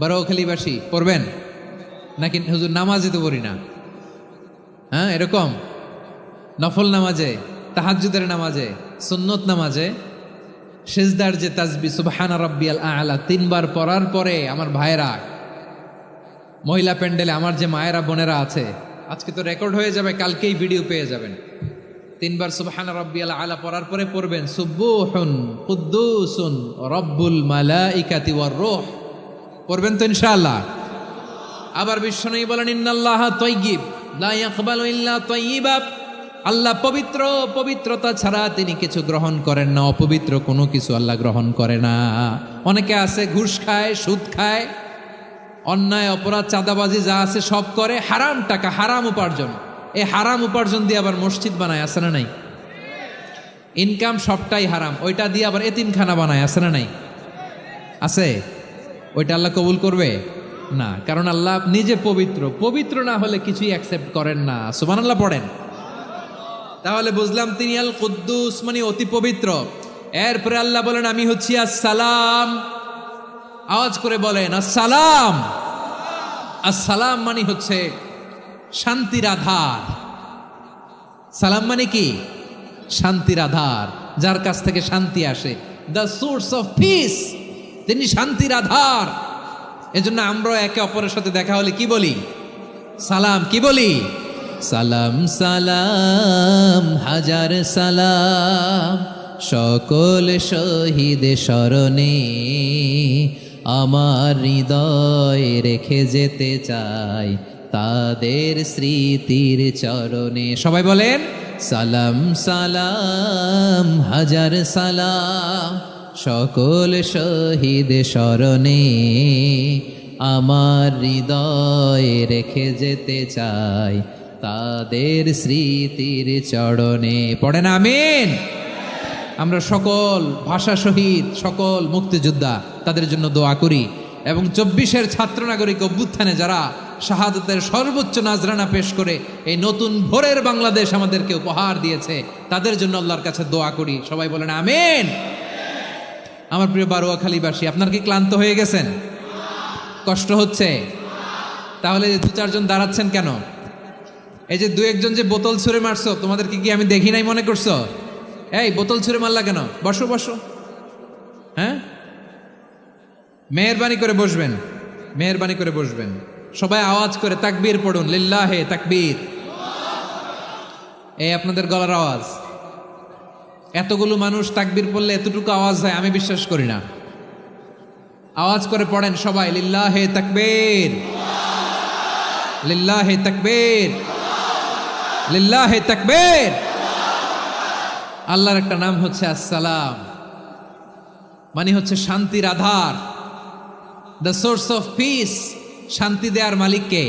বারোখালীবাসী পড়বেন নাকি? হুজুর নামাজে তো পড়ি না। হ্যাঁ, এরকম নফল নামাজে, তাহাজ্জুদের নামাজে, সুন্নত নামাজে সেজদার যে তাসবিহ সুবহানা রাব্বিয়াল আ'লা 3 বার পড়ার পরে আমার ভাইরা, মহিলা প্যান্ডেলে আমার যে মায়েরা বোনেরা আছে, আজকে তো রেকর্ড হয়ে যাবে, কালকেই ভিডিও পেয়ে যাবেন। 3 বার সুবহানা রাব্বিয়াল আ'লা পড়ার পরে পড়বেন সুবহুন কুদ্দুসুন রব্বুল মালাইকাতি ওয়ার রূহ। পড়বেন তো ইনশাআল্লাহ। আবার বিশ্বনবী বলেন ইন্নাল্লাহা তাইয়্যিব লা ইয়াকবালু ইল্লা তাইয়্যিবা, আল্লাহ পবিত্র, পবিত্রতা ছাড়া তিনি কিছু গ্রহণ করেন না, অপবিত্র কোনো কিছু আল্লাহ গ্রহণ করে না। অনেকে আছে ঘুষ খায়, সুদ খায়, অন্যায় অপরাধ চাঁদাবাজি যা আছে সব করে, হারাম টাকা, হারাম উপার্জন। এই হারাম উপার্জন দিয়ে আবার মসজিদ বানায়, আছে না নাই? ইনকাম সবটাই হারাম, ওইটা দিয়ে আবার এতিমখানা বানায়, আছে না নাই? আছে। ওইটা আল্লাহ কবুল করবে না, কারণ আল্লাহ নিজে পবিত্র, পবিত্র না হলে কিছুই অ্যাকসেপ্ট করেন না। সুবহানাল্লাহ পড়েন। তাহলে বুঝলাম তিনি আল কুদ্দুস মানে অতি পবিত্র। এরপরে আল্লাহ বলেন আমি হচ্ছি আসসালাম। আওয়াজ করে বলেন আসসালাম। আসসালাম মানে হচ্ছে শান্তির আধার। সালাম মানে কি? শান্তির আধার, যার কাছ থেকে শান্তি আসে। দ্য সোর্স অফ পিস, তিনি শান্তির আধার। এজন্য আমরা একে অপরের সাথে দেখা হলে কি বলি? সালাম। কি বলি? সালাম সালাম হাজার সালাম, সকল শহীদ স্মরণে আমার হৃদয় রেখে যেতে চাই তাদের স্মৃতির চরণে। সবাই বলেন সালাম সালাম হাজার সালাম, সকল শহীদ স্মরণে আমার হৃদয় রেখে যেতে চাই তাদের স্মৃতির চরণে। পড়েন আমিন। আমরা সকল ভাষা শহীদ, সকল মুক্তিযোদ্ধা, তাদের জন্য দোয়া করি। এবং 24-এর ছাত্র নাগরিক অভ্যুত্থানে যারা শাহাদাতের সর্বোচ্চ নাজরানা পেশ করে এই নতুন ভোরের বাংলাদেশ আমাদেরকে উপহার দিয়েছে, তাদের জন্য আল্লাহর কাছে দোয়া করি। সবাই বলেন আমিন। আমার প্রিয় বারোয়াখালীবাসী, আপনার কি ক্লান্ত হয়ে গেছেন? কষ্ট হচ্ছে? তাহলে 2-4 জন দাঁড়াচ্ছেন কেন? এই যে 2-1 জন যে বোতল ছুঁড়ে মারছো, তোমাদেরকে কি আমি দেখি নাই মনে করছো? এই বোতল ছুঁড়ে মারলা কেন? বসো বসো। হ্যাঁ, মেহেরবানি করে বসবেন, মেহেরবানি করে বসবেন। সবাই আওয়াজ করে তাকবীর পড়ুন, লিল্লাহে তাকবীর। এই আপনাদের গলার আওয়াজ। এতগুলো মানুষ তাকবীর পড়লে এতটুকু আওয়াজ হয় আমি বিশ্বাস করি না। আওয়াজ করে পড়েন সবাই, লিল্লাহে তাকবীর, লিল্লাহে তাকবীর, লিল্লাহে তাকবীর। আল্লাহর একটা নাম হচ্ছে আসসালাম, মানে হচ্ছে শান্তির আধার, দ্য সোর্স অফ পিস। শান্তি দেওয়ার মালিককে।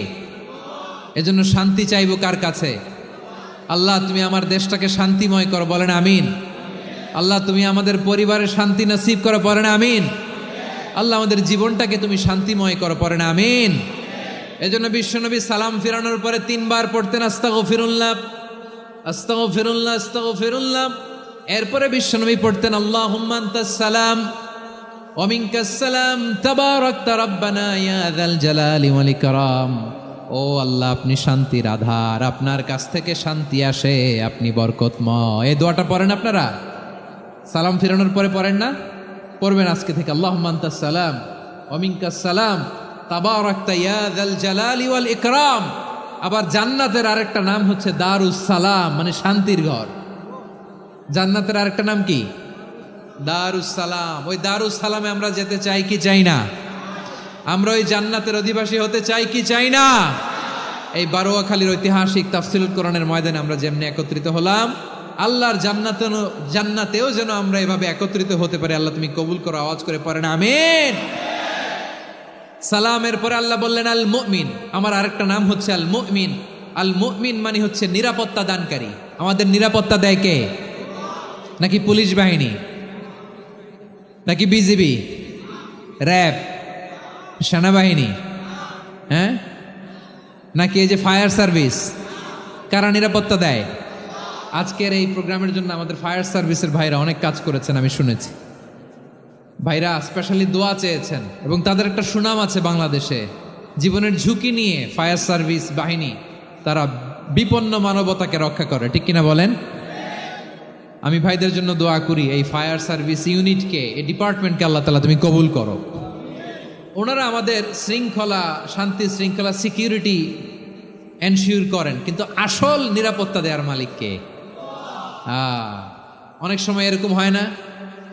এজন্য শান্তি চাইবো কার কাছে? আল্লাহ তুমি আমার দেশটাকে শান্তিময় করো, বলেন আমিন। আল্লাহ তুমি আমাদের পরিবারের শান্তি নসিব করো, পড়েন আমিন। আল্লাহ আমাদের জীবনটাকে তুমি শান্তিময় করো, পড়েন আমিন। এজন্য বিশ্বনবী সালাম ফিরানোর পরে 3 বার পড়তেন আস্তাগফিরুল্লাহ, আস্তাগফিরুল্লাহ, আস্তাগফিরুল্লাহ। এরপরে বিশ্বনবী পড়তেন আল্লাহুম্মা আনতাস সালাম ওয়া মিনকাস সালাম তাবারাকতা রাব্বানা ইয়া যাল জালালি ওয়াল ইকরাম। ও আল্লাহ আপনি শান্তির আধার, আপনার কাছ থেকে শান্তি আসে, আপনি বরকতময়। এই দোয়াটা পড়েন আপনারা? সালাম ফিরানোর পরে পড়েন না? পড়বেন আজকে থেকে। আল্লাহুম্মা আনতাস সালাম ওয়া মিনকাস সালাম তাবারাকতা ইয়া যাল জালালি ওয়াল ইকরাম। আবার জান্নাতের আরেকটা নাম হচ্ছে দারুস সালাম, মানে শান্তির ঘর। জান্নাতের আরেকটা নাম কি? দারুস সালাম। ওই দারুস সালামে আমরা যেতে চাই কি চাই না? আমরা ওই জান্নাতের অধিবাসী হতে চাই কি চাই না? এই বারোয়াখালীর ঐতিহাসিক তাফসীরুল কোরআনের ময়দানে আমরা যেমনি একত্রিত হলাম, আল্লাহর জান্নাতেও যেন আমরা এভাবে একত্রিত হতে পারি। আল্লাহ তুমি কবুল করো। আওয়াজ করে পড়েন আমিন। সালামের পরে আল্লাহ বললেন আল মুমিন। আমার আরেকটা নাম হচ্ছে আল মুমিন। আল মুমিন মানে হচ্ছে নিরাপত্তা দানকারী। আমাদের নিরাপত্তা দেয় কে? নাকি পুলিশ বাহিনী? নাকি বিজিবি, র্যাব, সেনাবাহিনী, হ্যাঁ, নাকি এই যে ফায়ার সার্ভিস? কারা নিরাপত্তা দেয়? আজকের এই প্রোগ্রামের জন্য আমাদের ফায়ার সার্ভিসের ভাইরা অনেক কাজ করেছেন, আমি শুনেছি। ভাইরা স্পেশালি দোয়া চেয়েছেন এবং তাদের একটা সুনাম আছে বাংলাদেশে। জীবনের ঝুঁকি নিয়ে ফায়ার সার্ভিস বাহিনী তারা বিপন্ন মানবতাকে রক্ষা করে, ঠিক কিনা বলেন? আমি ভাইদের জন্য দোয়া করি, এই ফায়ার সার্ভিস ইউনিটকে, এই ডিপার্টমেন্টকে আল্লাহ তাআলা তুমি কবুল করো। ওনারা আমাদের শৃঙ্খলা, শান্তি শৃঙ্খলা, সিকিউরিটি এনশিওর করেন, কিন্তু আসল নিরাপত্তা দেওয়ার মালিককে। অনেক সময় এরকম হয় না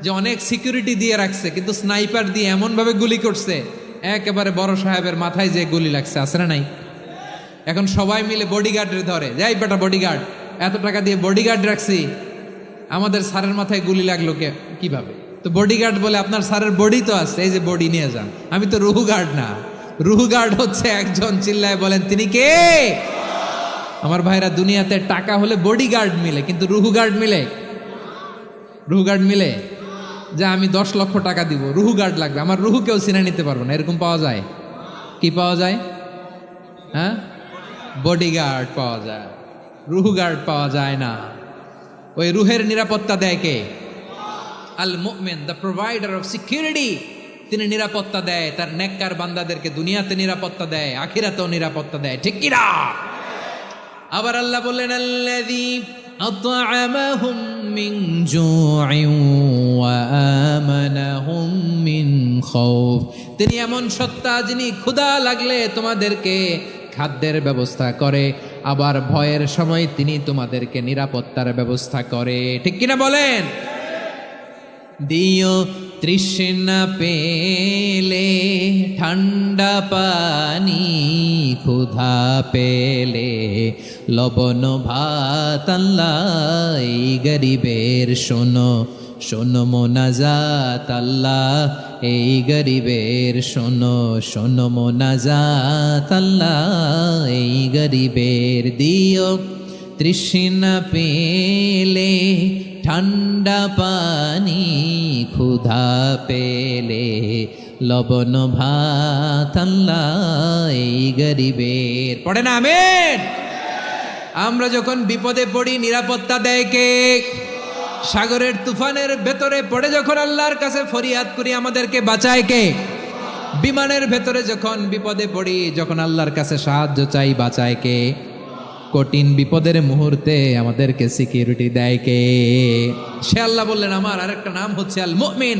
যে অনেক সিকিউরিটি দিয়ে রাখছে, কিন্তু স্নাইপার দিয়ে এমনভাবে গুলি করছে একেবারে বড় সাহেবের মাথায় যে গুলি লাগছে, আছে না নাই? এখন সবাই মিলে বডিগার্ডের ধরে, যাই বেটা বডিগার্ড, এত টাকা দিয়ে বডিগার্ড রাখছি, আমাদের স্যারের মাথায় গুলি লাগলো কিভাবে? তো বডিগার্ড বলে আপনার স্যারের বডি তো আছে, এই যে বডি নিয়ে যান। আমি তো রুহু গার্ড না, রুহু গার্ড হচ্ছে একজন, চিল্লায় বলেন তিনি কে? আমার ভাইরা, দুনিয়াতে টাকা হলে বডিগার্ড মিলে, কিন্তু রুহু গার্ড মিলে? রুহু গার্ড মিলে? যে আমি 10 লক্ষ টাকা দিব, রুহু গার্ড লাগবে, আমার রুহু কেউ চিনে নিতে পারবো না, এরকম পাওয়া যায়? কি পাওয়া যায়? হ্যাঁ, বডিগার্ড পাওয়া যায়, রুহু গার্ড পাওয়া যায় না। ওই রুহের নিরাপত্তা দেয় কে? আল মুমিন, দ্য প্রোভাইডার অফ সিকিউরিটি। তিনি নিরাপত্তা দেয় তার নেককার বান্দাদেরকে, দুনিয়াতে নিরাপত্তা দেয়, আখিরাতেও নিরাপত্তা দেয়, ঠিক কি না? আবার আল্লাহ বললেন, আল্লাযী আত'আমাহুম মিন জু'ইন ওয়া আমানাহুম মিন খাউফ। তিনি এমন সত্তা যিনি ক্ষুধা লাগলে তোমাদেরকে খাদ্যের ব্যবস্থা করে, আবার ভয়ের সময় তিনি তোমাদেরকে নিরাপত্তার ব্যবস্থা করে, ঠিক কিনা বলেন? দিও তৃষ্ণা পেলে ঠান্ডা পানি, ক্ষুধা পেলে লবণ ভাত, আল্লাহ এই গরিবের শোনো শোনো মোনাজাত, আল্লাহ এই গরিবের শোনো শোনো মোনাজাত, আল্লাহ এই গরিবের। দিও তৃষ্ণা পেলে ঠান্ডা পানি, ক্ষুধা পেলে লবণ ভাত, আল্লাহ এই গরিবের। পড়ে না আমিন? আমরা যখন বিপদে পড়ি নিরাপত্তা দেয় কে? সাগরের তুফানের ভেতরে পড়ে যখন আল্লাহর কাছে ফরিয়াদ করি আমাদেরকে বাঁচায় কে? বিমানের ভেতরে যখন বিপদে পড়ি, যখন আল্লাহর কাছে সাহায্য চাই, বাঁচায় কে? কঠিন বিপদের মুহূর্তে আমাদেরকে সিকিউরিটি দেয় কে? সে আল্লাহ বললেন, আমার আরেকটা নাম হচ্ছে আল মুমিন,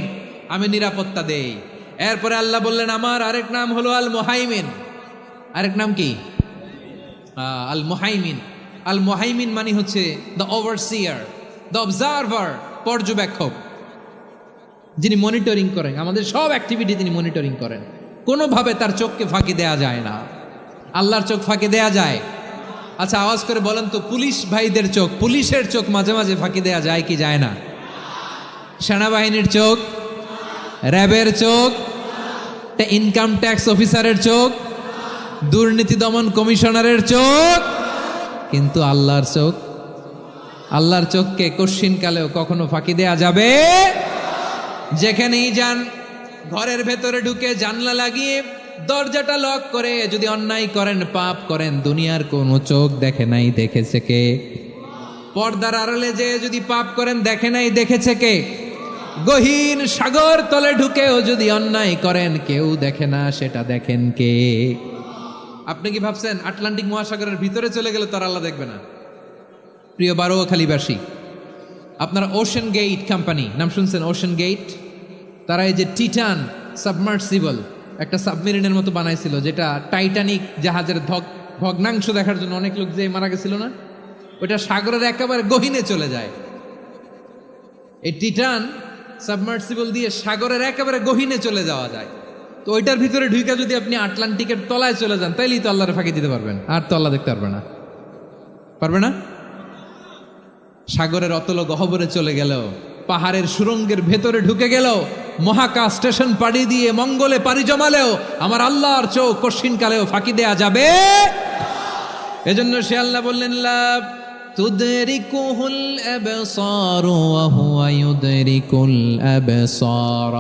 আমি নিরাপত্তা দেই। এরপরে আল্লাহ বললেন, আমার আরেক নাম হলো আল মুহাইমিন। আরেক নাম কি? আল মুহাইমিন। আল মুহাইমিন মানে হচ্ছে দ্য ওভারসিয়ার, দ্য অবজারভার, পর্যবেক্ষক, যিনি মনিটরিং করেন আমাদের সব অ্যাক্টিভিটি, তিনি মনিটরিং করেন। কোনোভাবে তার চোখকে ফাঁকি দেয়া যায় না। আল্লাহর চোখ ফাঁকি দেয়া যায়? আচ্ছা, আওয়াজ করে বলেন তো, পুলিশ ভাইদের চোখ, পুলিশের চোখ মাঝে মাঝে ফাঁকি দেয়া যায় কি যায় না? সেনাবাহিনীর চোখ, র্যাবের চোখ, ইনকাম ট্যাক্স অফিসারের চোখ, দুর্নীতি দমন কমিশনারের চোখ, কিন্তু আল্লাহর চোখ? আল্লাহর চোখকে কশ্চিনকালেও কখনো ফাঁকি দেয়া যাবে? যেখানেই যান, ঘরের ভেতরে ঢুকে জানলা লাগিয়ে দরজাটা লক করে যদি অন্যায় করেন, পাপ করেন, দুনিয়ার কোনো চোখ দেখে নাই, দেখেছে কে? পর্দার আড়ালে যে যদি পাপ করেন, দেখে নাই, দেখেছে কে? গহীন সাগর তলে ঢুকেও যদি অন্যায় করেন, কেউ দেখে না, সেটা দেখেন কে? আপনি কি ভাবছেন আটলান্টিক মহাসাগরের ভিতরে চলে গেলে তার আল্লাহ দেখবে না? প্রিয় বারোয়াখালীবাসী, আপনারা ওশেন গেট কোম্পানি নাম শুনছেন? ওশেন গেট, তারা এই যে টিটান সাবমার্সিবল একটা সাবমেরিনের মতো বানাইছিল, যেটা টাইটানিক জাহাজের ভগ্নাংশ দেখার জন্য অনেক লোক যে মারা গেছিল না, ওটা সাগরের একেবারে গহীনে চলে যায়। এই টিটান সাবমার্সিবল দিয়ে সাগরের একেবারে গহীনে চলে যাওয়া যায়। তো ওইটার ভিতরে ঢুকে যদি আপনি আটলান্টিকের তলায় চলে যান, তাইলেই তো আল্লাহরে ফাঁকি দিতে পারবেন, আর তো আল্লাহ দেখতে পারবে না। পারবে না? সাগরের অতল গহ্বরে চলে গেল, পাহাড়ের সুরঙ্গের ভেতরে ঢুকে গেল, মহাকাশ স্টেশন পাড়ি দিয়ে মঙ্গলে পাড়ি জমালেও আমার আল্লাহর চোখ কশ্চিনকালেও ফাঁকি দেয়া যাবে? এজন্য সে আল্লাহ বললেন, লা তুদরিকুহুল আবসার ওয়া হুয়া ইউদরিকুল আবসার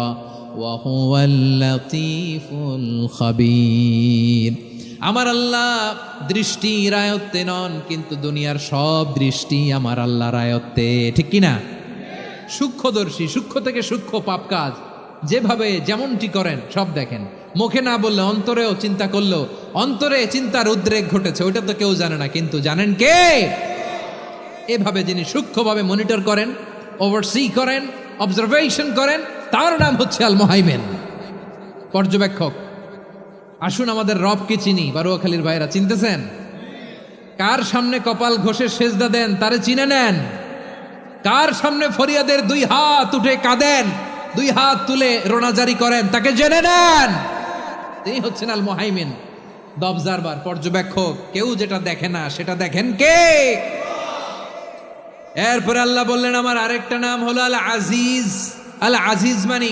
ওয়া হুয়াল লাতীফুল খাবীর। আমার আল্লাহ দৃষ্টির আয়ত্তে নন, কিন্তু দুনিয়ার সব দৃষ্টি আমার আল্লাহর আয়ত্তে, ঠিক কিনা? সূক্ষ্মদর্শী, সূক্ষ্ম থেকে সূক্ষ্ম পাপ কাজ যেভাবে যেমনটি করেন সব দেখেন। মুখে না বললে অন্তরেও চিন্তা করলেও অন্তরে চিন্তার উদ্রেক ঘটেছে, ওইটা তো কেউ জানে না, কিন্তু জানেন কে? এভাবে যিনি সূক্ষ্মভাবে মনিটর করেন, ওভারসি করেন, অবজারভেশন করেন, তার নাম হচ্ছে আল মুহাইমিন, পর্যবেক্ষক। আসুন আমাদের রবকে চিনি। বারুয়াখালীর ভাইরা চিনতেছেন? কার সামনে কপাল ঘষে সেজদা দেন তারে চিনে নেন। কার সামনে ফরিয়াদের দুই হাত উঠে কাঁদেন, দুই হাত তুলে রোনাজারি করেন, তাকে জেনে নেন। তিনি হচ্ছেন আল মুহাইমিন, দ্য অবজারভার, পর্যবেক্ষক। কেউ যেটা দেখে না সেটা দেখেন কে? এরপরে আল্লাহ বললেন আমার আরেকটা নাম হলো আল আজিজ। আল আজিজ মানে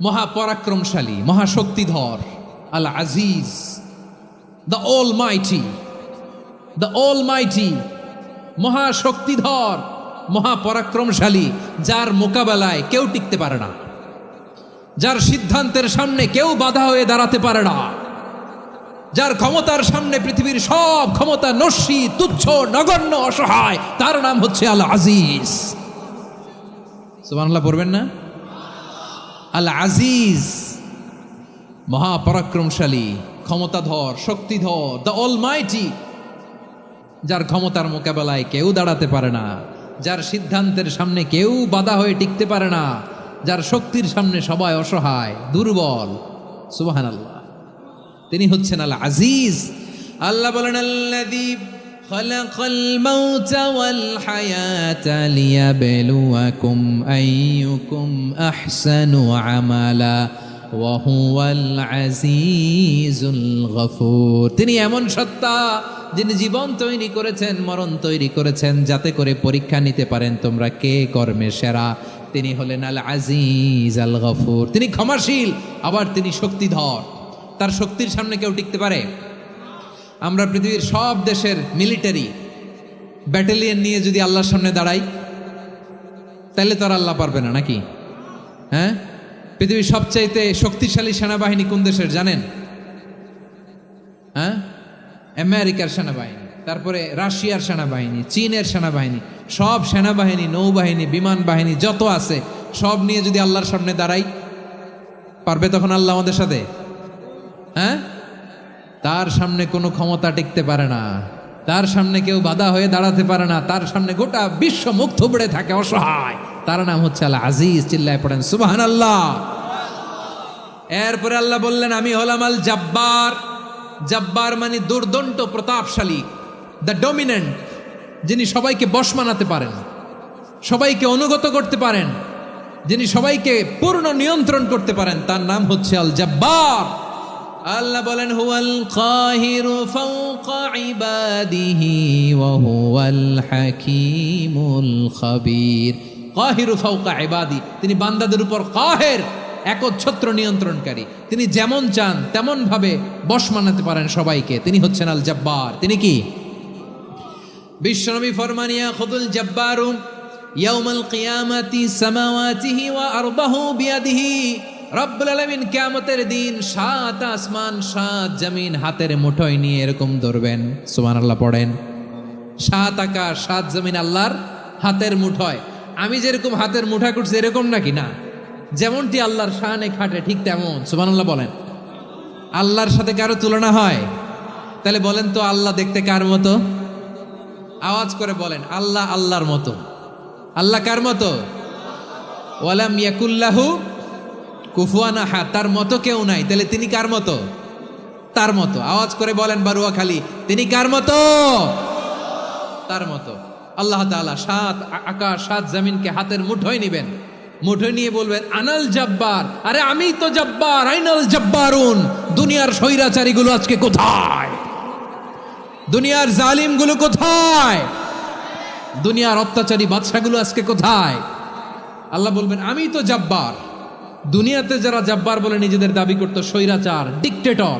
মহাপরাক্রমশালী, মহাশক্তিধর। আল আজিজ, দ্য অলমাইটি, দ্য অলমাইটি, মহাশক্তিধর, মহাপরাক্রমশালী, যার মোকাবেলায় কেউ টিকতে পারে না, যার সিদ্ধান্তের সামনে কেউ বাধা হয়ে দাঁড়াতে পারে না, যার ক্ষমতার সামনে পৃথিবীর সব ক্ষমতা নস্যি, তুচ্ছ, নগণ্য, অসহায়, তার নাম হচ্ছে আল আজিজ। সুবহানাল্লাহ পড়বেন না? আল আজিজ, মহাপরাক্রমশালী, ক্ষমতাধর, শক্তিধর, দ্য অলমাইটি, যার ক্ষমতার মোকাবেলায় কেউ দাঁড়াতে পারে না, যার সিদ্ধান্তের সামনে কেউ বাধা হয়ে টিকতে পারে না, যার শক্তির সামনে সবাই অসহায়, দুর্বল। সুবহানাল্লাহ, তিনি হচ্ছেন আল আজিজ। আল্লাহ বলেন আল্লাযী খালাকাল মাউতা ওয়াল হায়াতা লিয়াবলুয়াকুম আইয়ুকুম আহসানু আমালা ওয়া হুয়াল আজিজুল গফুর। তিনি এমন সত্তা যিনি জীবন তৈরি করেছেন, মরণ তৈরি করেছেন, যাতে করে পরীক্ষা নিতে পারেন তোমরা কে কর্মে সেরা। তিনি হলেন আল আজিজ আল গফুর। তিনি ক্ষমাশীল, আবার তিনি শক্তিধর। তার শক্তির সামনে কেউ টিকতে পারে? আমরা পৃথিবীর সব দেশের মিলিটারি ব্যাটালিয়ন নিয়ে যদি আল্লাহর সামনে দাঁড়াই, তাহলে তো আর আল্লাহ পারবে না, নাকি? হ্যাঁ, পৃথিবীর সবচাইতে শক্তিশালী সেনাবাহিনী কোন দেশের জানেন? হ্যাঁ, আমেরিকার সেনাবাহিনী, তারপরে রাশিয়ার সেনাবাহিনী, চীনের সেনাবাহিনী, সব সেনাবাহিনী, নৌবাহিনী, বিমান বাহিনী যত আছে সব নিয়ে যদি আল্লাহর সামনে দাঁড়াই, পারবে তখন আল্লাহ আমাদের সাথে? হ্যাঁ, তার সামনে কোনো ক্ষমতা টিকতে পারে না, তার সামনে কেউ বাধা হয়ে দাঁড়াতে পারে না, তার সামনে গোটা বিশ্ব মুখ থুবড়ে থাকে, অসহায়। তার নাম হচ্ছে আল আজিজ। চিল্লায় পড়েন সুবহানাল্লাহ। এরপরে আল্লাহ বললেন আমি হলাম আল জাব্বার। জাব্বার মানে দুর্দণ্ড, প্রতাপশালী, দ্য ডমিনেন্ট, যিনি সবাইকে বশ মানাতে পারেন, সবাইকে অনুগত করতে পারেন, যিনি সবাইকে পূর্ণ নিয়ন্ত্রণ করতে পারেন, তার নাম হচ্ছে আল জাব্বার। আল্লাহ বলেন হুয়াল কাহিরু ফাওকা ইবাদিহি ওয়া হুয়াল হাকীমুল খাবীর। কাহিরু ফাওকা ইবাদি, তিনি বান্দাদের উপর কাহের, একচ্ছত্র নিয়ন্ত্রণকারী। তিনি যেমন চান তেমন ভাবে বশ মানাতে পারেন সবাইকে। তিনি হচ্ছেন আল জাব্বার। তিনি কি? বিশ্বনবী ফরমান ইয়াখুদুল জাব্বারুন ইয়াউমাল কিয়ামাতি সামাওয়াতিহি ওয়া আরদাহু বিয়াদিহি। রব্বুল আলামিন কিয়ামতের দিন 7 আসমান 7 জমিন হাতের মুঠোয় নিয়ে এরকম ধরবেন। সুবহানাল্লাহ পড়েন। 7 আকাশ 7 জমিন আল্লাহর হাতের মুঠোয়। আমি যেরকম হাতের মুঠা করছি এরকম নাকি? না, যেমনটি আল্লাহর শানে খাটে ঠিক তেমন। সুবহানাল্লাহ বলেন। আল্লাহর সাথে কারো তুলনা হয়? তাহলে বলেন তো আল্লাহ দেখতে কার মতো? আওয়াজ করে বলেন, আল্লাহ আল্লাহর মতো। আল্লাহ কার মতো? ওয়ালাম ইয়াকুল্লাহু কুফুয়ান আহাদ, তার মতো কেউ নাই। তাহলে তিনি কার মতো? তার মতো। আওয়াজ করে বলেন বারুয়াখালী, তিনি কার মতো? তার মতো। আল্লাহ তাআলা 7 আকাশ 7 জমিনকে হাতের মুঠোয় নিবেন, মুঠোয় নিয়ে বলবেন আনাল জাব্বার। আরে আমি তো জাব্বার, আইনাল জাব্বারুন। দুনিয়ার স্বৈরাচারীগুলো আজকে কোথায়? দুনিয়ার জালিমগুলো কোথায়? দুনিয়ার অত্যাচারী বাদশাগুলো আজকে কোথায়? আল্লাহ বলবেন আমি তো জাব্বার। দুনিয়াতে যারা জাব্বার বলে নিজেদের দাবি করতো, স্বৈরাচার, ডিক্টেটর,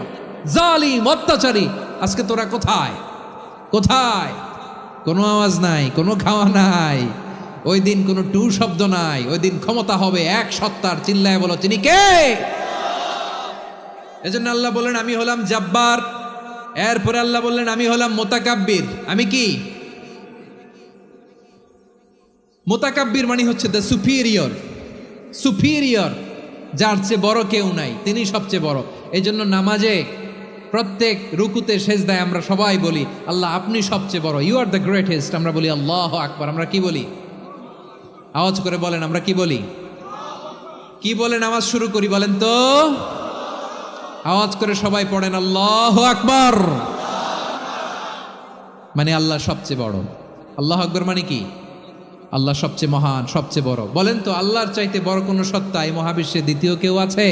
জালিম, অত্যাচারী, আজকে তোরা কোথায়? কোথায়? কোনো আওয়াজ নাই, কোনো খাওয়া নাই, ওই দিন কোনো টু শব্দ নাই। ওই দিন ক্ষমতা হবে এক সত্তার। চিল্লায় বলো তিনি কে? এজন্য আল্লাহ বললেন আমি হলাম জাব্বার। এরপরে আল্লাহ বললেন আমি হলাম মুতাকাব্বির। আমি কি? মুতাকাব্বির মানে হচ্ছে দ্য সুপিরিয়র। সুপিরিয়র, যার চেয়ে বড় কেউ নাই, তিনি সবচেয়ে বড়। এই জন্য নামাজে প্রত্যেক রুকুতে সেজদায় আমরা সবাই বলি আল্লাহ আপনি সবচেয়ে বড়, ইউ আর দ্য গ্রেটেস্ট। আমরা বলি আল্লাহু আকবার। আমরা কি বলি? আওয়াজ করে বলেন, আমরা কি বলি? কি বলে নামাজ শুরু করি বলেন তো? আওয়াজ করে সবাই পড়েন আল্লাহু আকবার। মানে আল্লাহ সবচেয়ে বড়। আল্লাহু আকবার মানে কি? আল্লাহ সবচেয়ে মহান, সবচেয়ে বড়। বলেন তো আল্লাহর চাইতে বড় কোন সত্তা এই মহাবিশ্বে দ্বিতীয় কেউ আছে?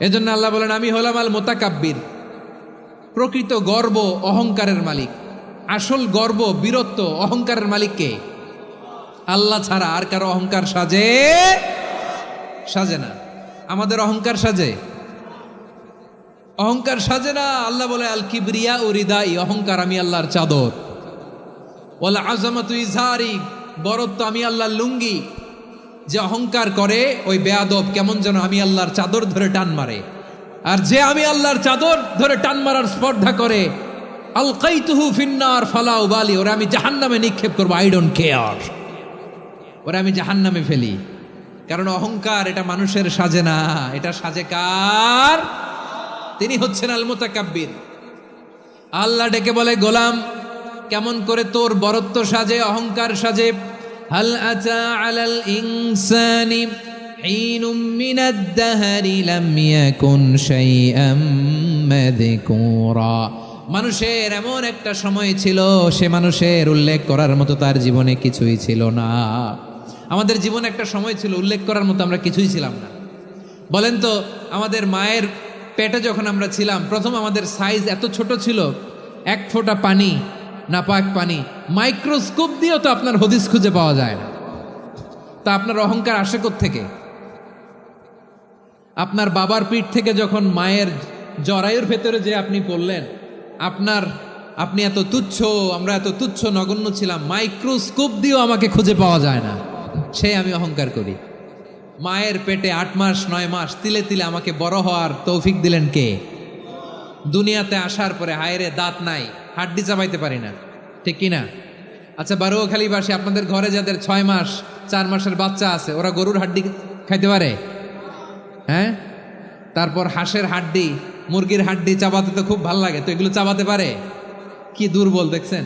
এজন্য আল্লাহ বলেন আমি হলাম আল মুতাকাব্বির। প্রকৃত গর্ব অহংকারের মালিক। আসল গর্ব, বীরত্ব, অহংকারের মালিক কে? আল্লাহ ছাড়া আর কারো অহংকার সাজে না। আমাদের অহংকার সাজে? অহংকার সাজে না। আল্লাহ বলে আল কিবরিয়া ও রিদাই, অহংকার আমি আল্লাহর চাদর। ওয়াল আযামাতু ইজহারি, বরত্ব আমি আল্লাহর লুঙ্গি। যে অহংকার করে ওই বেয়াদব কেমন যেন আমি আল্লাহর চাদর ধরে টান মারে। আর যে আমি আল্লাহর চাদর ধরে টান মারার স্পর্ধা করে আলকাইতুহু ফিন্নার ফালা উবালি, ওরা আমি জাহান্নামে নিক্ষেপ করবো, আই ডোন্ট কেয়ার। ওরা আমি জাহান্নামে ফেলি। কারণ অহংকার এটা মানুষের সাজে না, এটা সাজে কার? তিনি হচ্ছেন আল মুতাকাব্বির। আল্লাহ ডেকে বলে গোলাম কেমন করে তোর বরত্ব সাজে, অহংকার সাজে? হাল আতা আলাল ইনসানি হিনুম মিনাদ দাহরি লাম ইয়াকুন শাইআম মাযকুরা। মানুষের এমন একটা সময় ছিল, সে মানুষের উল্লেখ করার মতো তার জীবনে কিছুই ছিল না। আমাদের জীবনে একটা সময় ছিল উল্লেখ করার মতো আমরা কিছুই ছিলাম না। বলেন তো আমাদের মায়ের পেটে যখন আমরা ছিলাম প্রথম আমাদের সাইজ এত ছোট ছিল, এক ফোঁটা পানি, নাপাক পানি, মাইক্রোস্কোপ দিয়েও তো আপনার হদিস খুঁজে পাওয়া যায় না। তা আপনার অহংকার আসে কোত্থেকে? আপনার বাবার পিঠ থেকে যখন মায়ের জরায়ুর ভেতরে যে আপনি পড়লেন, আপনি এত তুচ্ছ, আমরা এত তুচ্ছ নগণ্য ছিলাম, মাইক্রোস্কোপ দিয়েও আমাকে খুঁজে পাওয়া যায় না, সে আমি অহংকার করি। মায়ের পেটে 8 মাস 9 মাস তিলে তিলে আমাকে বড় হওয়ার তৌফিক দিলেন কে? দুনিয়াতে আসার পরে হায়রে দাঁত নাই, হাড্ডি চাবাইতে পারি না, ঠিক কিনা? আচ্ছা বারুয়াখালীবাসী, আপনাদের ঘরে যাদের 6 মাস 4 মাসের বাচ্চা আছে, ওরা গরুর হাড্ডি খাইতে পারে? হ্যাঁ। তারপর হাঁসের হাড্ডি, মুরগির হাড্ডি চাবাতে তো খুব ভালো লাগে, তো এগুলো চাবাতে পারে? কি দুর্বল দেখছেন,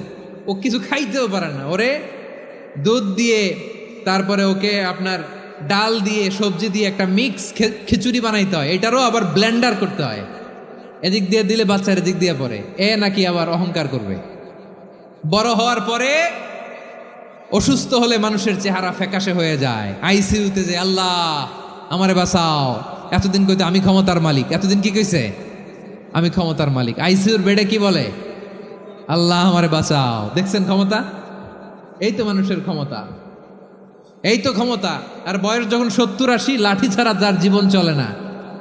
ও কিছু খাইতেও পারে না। ওরে দুধ দিয়ে, তারপরে ওকে আপনার ডাল দিয়ে, সবজি দিয়ে একটা মিক্স খিচুড়ি বানাইতে হয়, এটারও আবার ব্লেন্ডার করতে হয়। এদিক দিয়ে দিলে বাচ্চার এদিক দিয়ে পড়ে, এ নাকি আবার অহংকার করবে। বড় হওয়ার পরে অসুস্থ হলে মানুষের চেহারা ফ্যাকাশে হয়ে যায়, আইসিইউতে যে আল্লাহ আমারে বাঁচাও। এতদিন কইতে আমি ক্ষমতার মালিক, এতদিন কি কইছে? আমি ক্ষমতার মালিক। আইসিইউর বেডে কি বলে? আল্লাহ আমারে বাঁচাও। দেখছেন ক্ষমতা? এই তো মানুষের ক্ষমতা, এই তো ক্ষমতা। আর বয়স যখন 70-80, লাঠি ছাড়া তার জীবন চলে না।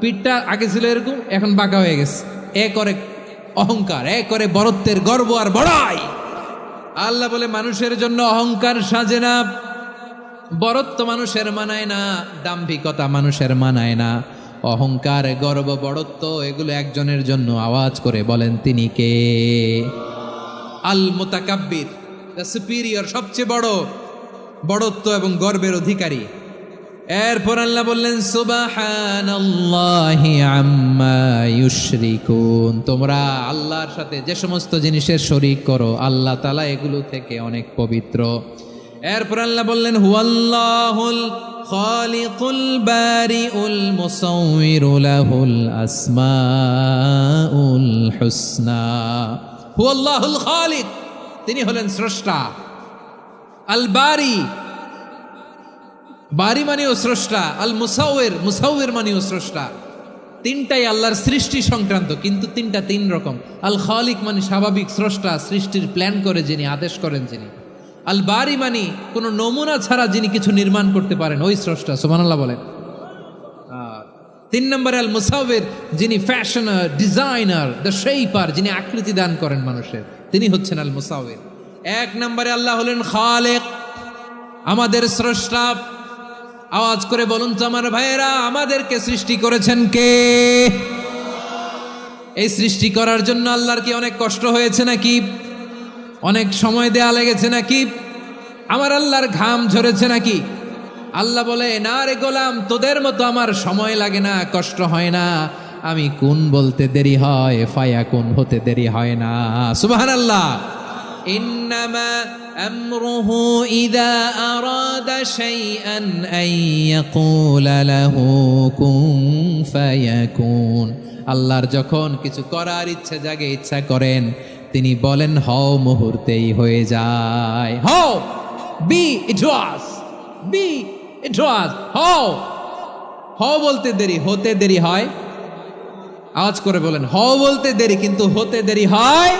পিঠটা আগে ছিল এরকম, এখন বাঁকা হয়ে গেছে। এ করে অহংকার, এ করে বরত্বের গর্ব আর বড়াই। আল্লাহ বলে মানুষের জন্য অহংকার সাজে না, বরত্ব মানুষের মানায় না, দাম্ভিকতা মানুষের মানায় না, অহংকার গর্ব বড়ত্ব এগুলো একজনের জন্য। আওয়াজ করে বলেন তিনি কে? আল মুতাকাব্বির, দ্য সুপিরিয়র, সবচেয়ে বড়, বড়ত্ব এবং গর্বের অধিকারী। এরপর আল্লাহ বললেন সুবহানাল্লাহি আম্মা ইউশরিকুন, তোমরা আল্লাহর সাথে যে সমস্ত জিনিসের শরীক করো আল্লাহ তাআলা এগুলো থেকে অনেক পবিত্র। এরপর আল্লাহ বললেন হুয়াল্লাহুল খালিকুল বারিউল মুসাউউইরু লাহুল আসমাউল হুসনা। হুয়াল্লাহুল খালিক, তিনি হলেন স্রষ্টা। আল বারি, বারি মানেও স্রষ্টা। আল মুসাউইর, মুসাউইর মানেও স্রষ্টা। তিনটাই আল্লাহর সৃষ্টি সংক্রান্ত, কিন্তু তিনটা তিন রকম। আল খালিক মানে স্বাভাবিক স্রষ্টা, সৃষ্টির প্ল্যান করে যিনি, আদেশ করেন যিনি। আল বারি মানে কোনো নমুনা ছাড়া যিনি কিছু নির্মাণ করতে পারেন, ওই স্রষ্টা। সুবহানাল্লাহ বলেন। 3 নম্বরে আল মুসাউইর, যিনি ফ্যাশনার, ডিজাইনার, দ্য শেপার, যিনি আকৃতি দান করেন মানুষের, তিনি হচ্ছেন আল মুসাউইর। এক নম্বরে আল্লাহ হলেন খালেক, আমাদের স্রষ্টা। আওয়াজ করে বলুন তো আমার ভাইয়েরা, আমাদেরকে সৃষ্টি করেছেন কে? এই সৃষ্টি করার জন্য আল্লাহর কি অনেক কষ্ট হয়েছে নাকি? অনেক সময় দেয়া লেগেছে নাকি? আমার আল্লাহর ঘাম ঝরেছে নাকি? আল্লাহ বলে, না রে গোলাম, তোদের মতো আমার সময় লাগে না, কষ্ট হয় না। আমি কোন বলতে দেরি হয়, ফায়া কোন হতে দেরি হয় না। সুবহানাল্লাহ। ইন্নামা আমরুহু ইযা আরাদা শাইআন আন ইয়াকুলা লাহু কুন ফায়াকুন। আল্লাহর যখন কিছু করার ইচ্ছা জাগে, ইচ্ছা করেন, তিনি বলেন হও, মুহূর্তেই হয়ে যায়। হও, বি ইট ওয়াজ, বি ইট ওয়াজ। হও, হও বলতে দেরি, হতে দেরি হয়। আওয়াজ করে বলেন, হও বলতে দেরি কিন্তু হতে দেরি হয়।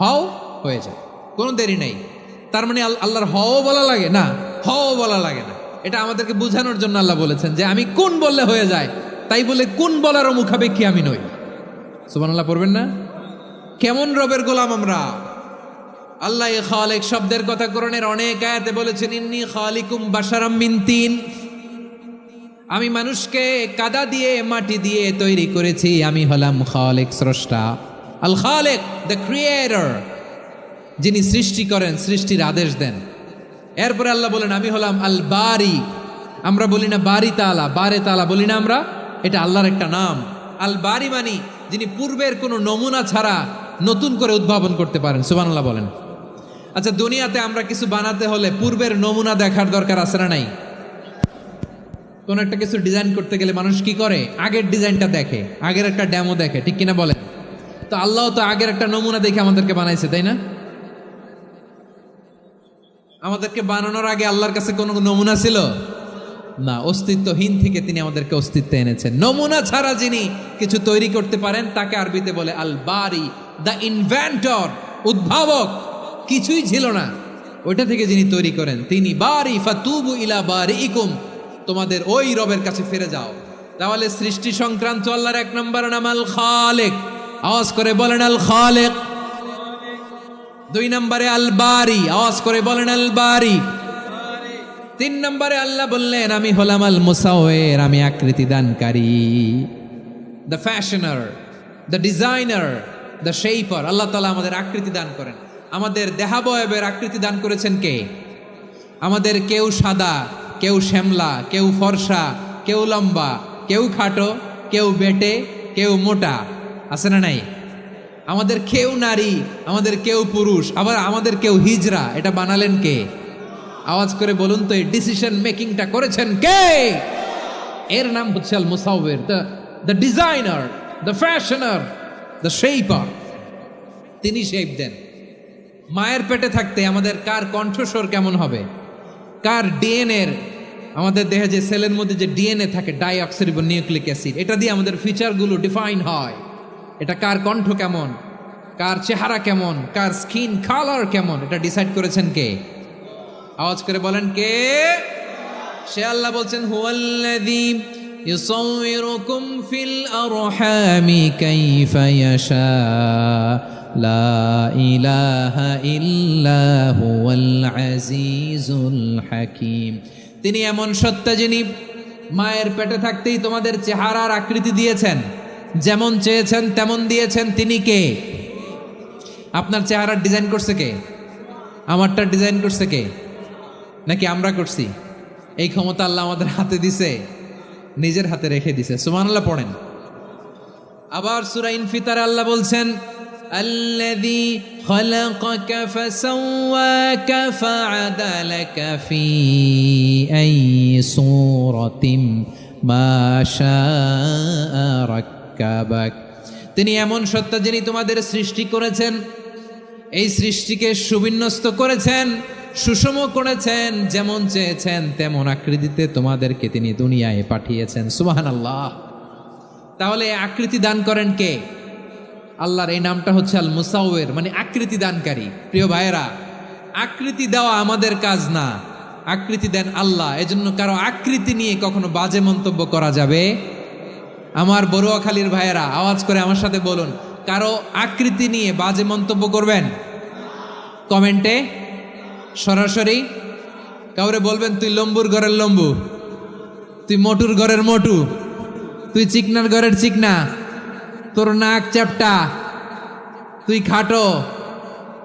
হও হয়ে যায়, কোনো দেরি নেই। তার মানে আল্লাহর হও বলা লাগে না, হও বলা লাগে না। এটা আমাদেরকে বোঝানোর জন্য আল্লাহ বলেছেন যে আমি কোন বললে হয়ে যায়, তাই বলে কোন বলারও মুখাপেক্ষী আমি নই। সুবহানাল্লাহ পড়বেন না? কেমন রবের গোলাম আমরা! আল্লাহ খালেক শব্দের কথা কোরআনের অনেক আয়াতে বলেছেন, ইন্নী খালিকুম বাশারাম মিন তিন। আমি মানুষকে কাদা দিয়ে, মাটি দিয়ে তৈরি করেছি। আমি হলাম খালেক, স্রষ্টা। আল খালেক, দ্য ক্রিয়েটর, যিনি সৃষ্টি করেন, সৃষ্টির আদেশ দেন। এরপরে আল্লাহ বলেন আমি হলাম আল বারি। আমরা বলি না বারি তালা, বারে তালা বলি না আমরা, এটা আল্লাহর একটা নাম। আল বারি মানি যিনি পূর্বের কোনো নমুনা ছাড়া নতুন করে উদ্ভাবন করতে পারেন। সুবহানাল্লাহ বলেন। আচ্ছা, দুনিয়াতে আমরা কিছু বানাতে হলে পূর্বের নমুনা দেখার দরকার আছে না নাই? কোন একটা কিছু ডিজাইন করতে গেলে মানুষ কি করে? আগের ডিজাইনটা দেখে, আগের একটা ডেমো দেখে, ঠিক কিনা বলেন? তো আল্লাহ তো আগের একটা নমুনা দেখে আমাদেরকে বানাইছে, তাই না? আমাদেরকে বানানোর আগে আল্লাহর কাছে কোনো নমুনা ছিল না, অস্তিত্বহীন থেকে তিনি আমাদেরকে অস্তিত্বে এনেছেন। নমুনা ছাড়া যিনি কিছু তৈরি করতে পারেন তাকে আরবিতে বলে আল বারি, দ্য ইনভেন্টর, উদ্ভাবক। কিছুই ছিল না, ওইটা থেকে যিনি তৈরি করেন তিনি বারি। ফাতুবু ইলা বারিইকুম, তোমাদের ওই রবের কাছে ফিরে যাও। তাহলে সৃষ্টি সংক্রান্ত আল্লাহর এক নম্বর নাম আল খালেক। আওয়াজ করে বলেন আল খালেক। দুই নম্বরে আল বারি। আওয়াজ করে বলেন আল বারি। তিন নম্বরে আল্লাহ বললেন আমি হলাম আল মুসাওয়ির, আমি আকৃতি দানকারী। The fashioner, the designer, the shaper. Allah তাআলা আমাদের আকৃতি দান করেন। আমাদের দেহাবয়বের আকৃতি দান করেছেন কে? আমাদের কেউ সাদা, কেউ শ্যামলা, কেউ ফর্সা, কেউ লম্বা, কেউ খাটো, কেউ বেটে, কেউ মোটা, আছে না নাই? আমাদের কেউ নারী, আমাদের কেউ পুরুষ, আবার আমাদের কেউ হিজড়া। এটা বানালেন কে? আওয়াজ করে বলুন তো, এই ডিসিশন মেকিংটা করেছেন কে? এর নাম হচ্ছে আল মুসাওয়ির, the designer, the fashioner, the shaper. তিনি শেপ দেন। মায়ের পেটে থাকতে আমাদের কার কণ্ঠস্বর কেমন হবে, কার ডিএনএর, আমাদের দেহে যে সেলের মধ্যে যে ডিএনএ থাকে, ডাইঅক্সিরিবো নিউক্লিক অ্যাসিড, এটা দিয়ে আমাদের ফিচারগুলো ডিফাইন হয়। এটা কার কণ্ঠ কেমন, কার চেহারা কেমন, কার স্কিন কালার কেমন, এটা ডিসাইড করেছেন কে? আওয়াজ করে বলেন কে? সে আল্লাহ বলছেন হুয়াল্লাযী ইউসাউয়িরুকুম ফিল আরহামি কাইফা ইয়াশা লা ইলাহা ইল্লা হুয়াল আজিজুল হাকীম। তিনি এমন সত্তা যিনি মায়ের পেটে থাকতেই তোমাদের চেহারার আকৃতি দিয়েছেন, যেমন চেয়েছেন তেমন দিয়েছেন। তিনি কে? আপনার চেহারার ডিজাইন করছে কে? আমারটা ডিজাইন করছে কে? নাকি আমরা করছি? এই ক্ষমতা আল্লাহ আমাদের হাতে দিছে, নিজের হাতে রেখে দিছে। সুবহানাল্লাহ পড়েন। আবার সূরা ইনফিতারে আল্লাহ বলছেন আল্লাযী খালাকাকা ফাসাওয়াকা ফাআদালাকা ফি আইয়ি সূরাতিন মা শাআ রাক্কাবাক। তিনি এমন সত্তা যিনি তোমাদের সৃষ্টি করেছেন, এই সৃষ্টিকে সুবিন্যস্ত করেছেন, সুষম করেছেন, যেমন চেয়েছেন তেমন আকৃতিতে তোমাদেরকে তিনি দুনিয়ায় পাঠিয়েছেন। সুবহানাল্লাহ। তাহলে আকৃতি দান করেন কে? আল্লাহর এই নামটা হচ্ছে আল মুসাওয়ির, মানে আকৃতি দানকারী। প্রিয় ভাইয়েরা, আকৃতি দেওয়া আমাদের কাজ না, আকৃতি দেন আল্লাহ। এজন্য কারো আকৃতি নিয়ে কখনো বাজে মন্তব্য করা যাবে? আমার বড়ুয়াখালীর ভাইয়েরা আওয়াজ করে আমার সাথে বলুন, কারো আকৃতি নিয়ে বাজে মন্তব্য করবেন? কমেন্টে, সরাসরি কাউরে বলবেন তুই লম্বুর ঘরের লম্বু, তুই মোটুর ঘরের মোটু, তুই চিকনার ঘরের চিকনা, তোর নাক চ্যাপটা, তুই খাটো,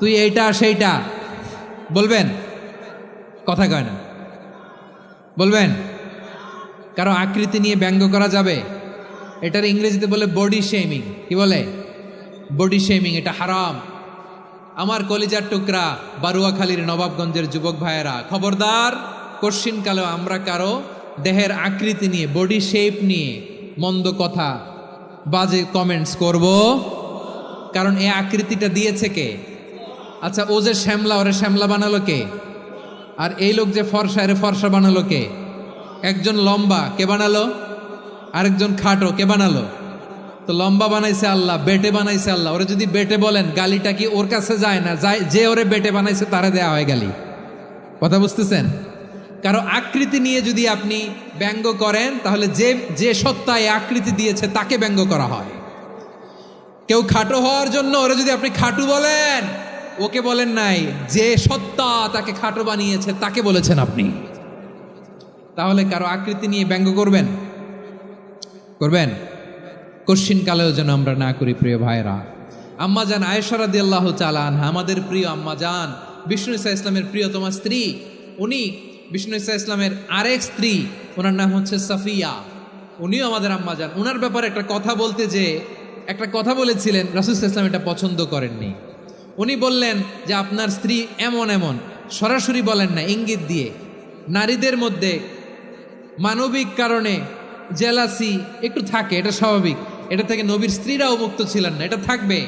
তুই এইটা সেইটা বলবেন? কথা কয় না, বলবেন? কারো আকৃতি নিয়ে ব্যঙ্গ করা যাবে? এটার ইংরেজিতে বলে বডি শেমিং। কি বলে? Body shaming. এটা হারাম। আমার কলিজার টুকরা বারুয়াখালীর নবাবগঞ্জের যুবক ভাইয়েরা, খবরদার, কশ্চিনকালেও আমরা কারো দেহের আকৃতি নিয়ে, বডি শেপ নিয়ে মন্দ কথা, বাজে কমেন্টস করব। কারণ এই আকৃতিটা দিয়েছে কে? আচ্ছা, ও যে শ্যামলা, ওরে শ্যামলা বানালো কে? আর এই লোক যে ফর্সা, এরে ফর্সা বানালো কে? একজন লম্বা, কে বানালো? আরেকজন খাটো, কে বানালো? তো লম্বা বানাইছে আল্লাহ, বেটে বানাইছে আল্লাহ। ওরে যদি বেটে বলেন, গালিটা কি ওর কাছে যায় না? যায়। যে ওরে বেটে বানাইছে তারে দেয়া হয় গালি। কথা বুঝতেছেন? কারো আকৃতি নিয়ে যদি আপনি ব্যঙ্গ করেন, তাহলে যে যে সত্তা এই আকৃতি দিয়েছে তাকে ব্যঙ্গ করা হয়। কেউ খাটো হওয়ার জন্য ওরে যদি আপনি খাটু বলেন, ওকে বলেন নাই, যে সত্তা তাকে খাটো বানিয়েছে তাকে বলেছেন আপনি। তাহলে কারো আকৃতি নিয়ে ব্যঙ্গ করবেন? করবেন? কশ্চিনকালেও যেন আমরা না করি প্রিয় ভাইরা। আম্মাজান আয়েশা রাদিয়াল্লাহু তাআলা আনহা, আমাদের প্রিয় আম্মাজান, বিষ্ণু ঈসা ইসলামের প্রিয়তমা স্ত্রী। উনি বিষ্ণু ঈসা ইসলামের আরেক স্ত্রী, ওনার নাম হচ্ছে সাফিয়া। উনিও আমাদের আম্মাজান। ওনার ব্যাপারে একটা কথা বলতে যে একটা কথা বলেছিলেন, রাসূল সাল্লাল্লাহু আলাইহি ওয়াসাল্লাম এটা পছন্দ করেননি। উনি বললেন যে আপনার স্ত্রী এমন এমন, সরাসরি বলেন না, ইঙ্গিত দিয়ে। নারীদের মধ্যে মানবিক কারণে জেলাসি একটু থাকে, এটা স্বাভাবিক। এটা থেকে নবীর স্ত্রীরাও মুক্ত ছিলেন না, এটা থাকবে।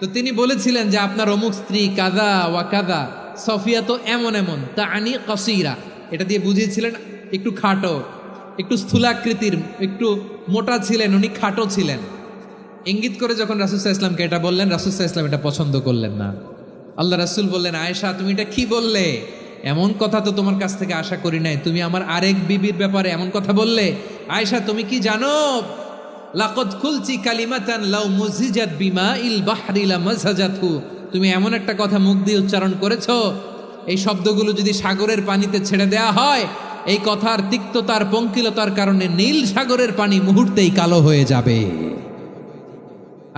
তো তিনি বলেছিলেন যে আপনার অমুক স্ত্রী কাদা ওয়া কাদা, সফিয়া তো এমন এমন, তা আনি কসিরা, এটা দিয়ে বুঝিয়েছিলেন একটু খাটো, একটু স্থূলাকৃতির, একটু মোটা ছিলেন, উনি খাটো ছিলেন। ইঙ্গিত করে যখন রাসূল সাল্লাল্লাহু আলাইহি ওয়াসাল্লামকে এটা বললেন, রাসূল সাল্লাল্লাহু আলাইহি ওয়াসাল্লাম এটা পছন্দ করলেন না। আল্লাহ রাসূল বললেন, আয়েশা তুমি এটা কি বললে? এমন কথা তো তোমার কাছ থেকে আশা করি নাই। তুমি আমার আরেক বিবির ব্যাপারে এমন কথা বললে। আয়েশা তুমি কি জানো, লাকাদ কুলতি কালিমাতান লাউ মুজিজাত বিমাইল বাহরি লামাসাজাতহু, তুমি এমন একটা কথা মুখ দিয়ে উচ্চারণ করেছো, এই শব্দগুলো যদি সাগরের পানিতে ছেড়ে দেয়া হয়, এই কথার তিক্ততার, পঙ্কিলতার কারণে নীল সাগরের পানি মুহূর্তেই কালো হয়ে যাবে।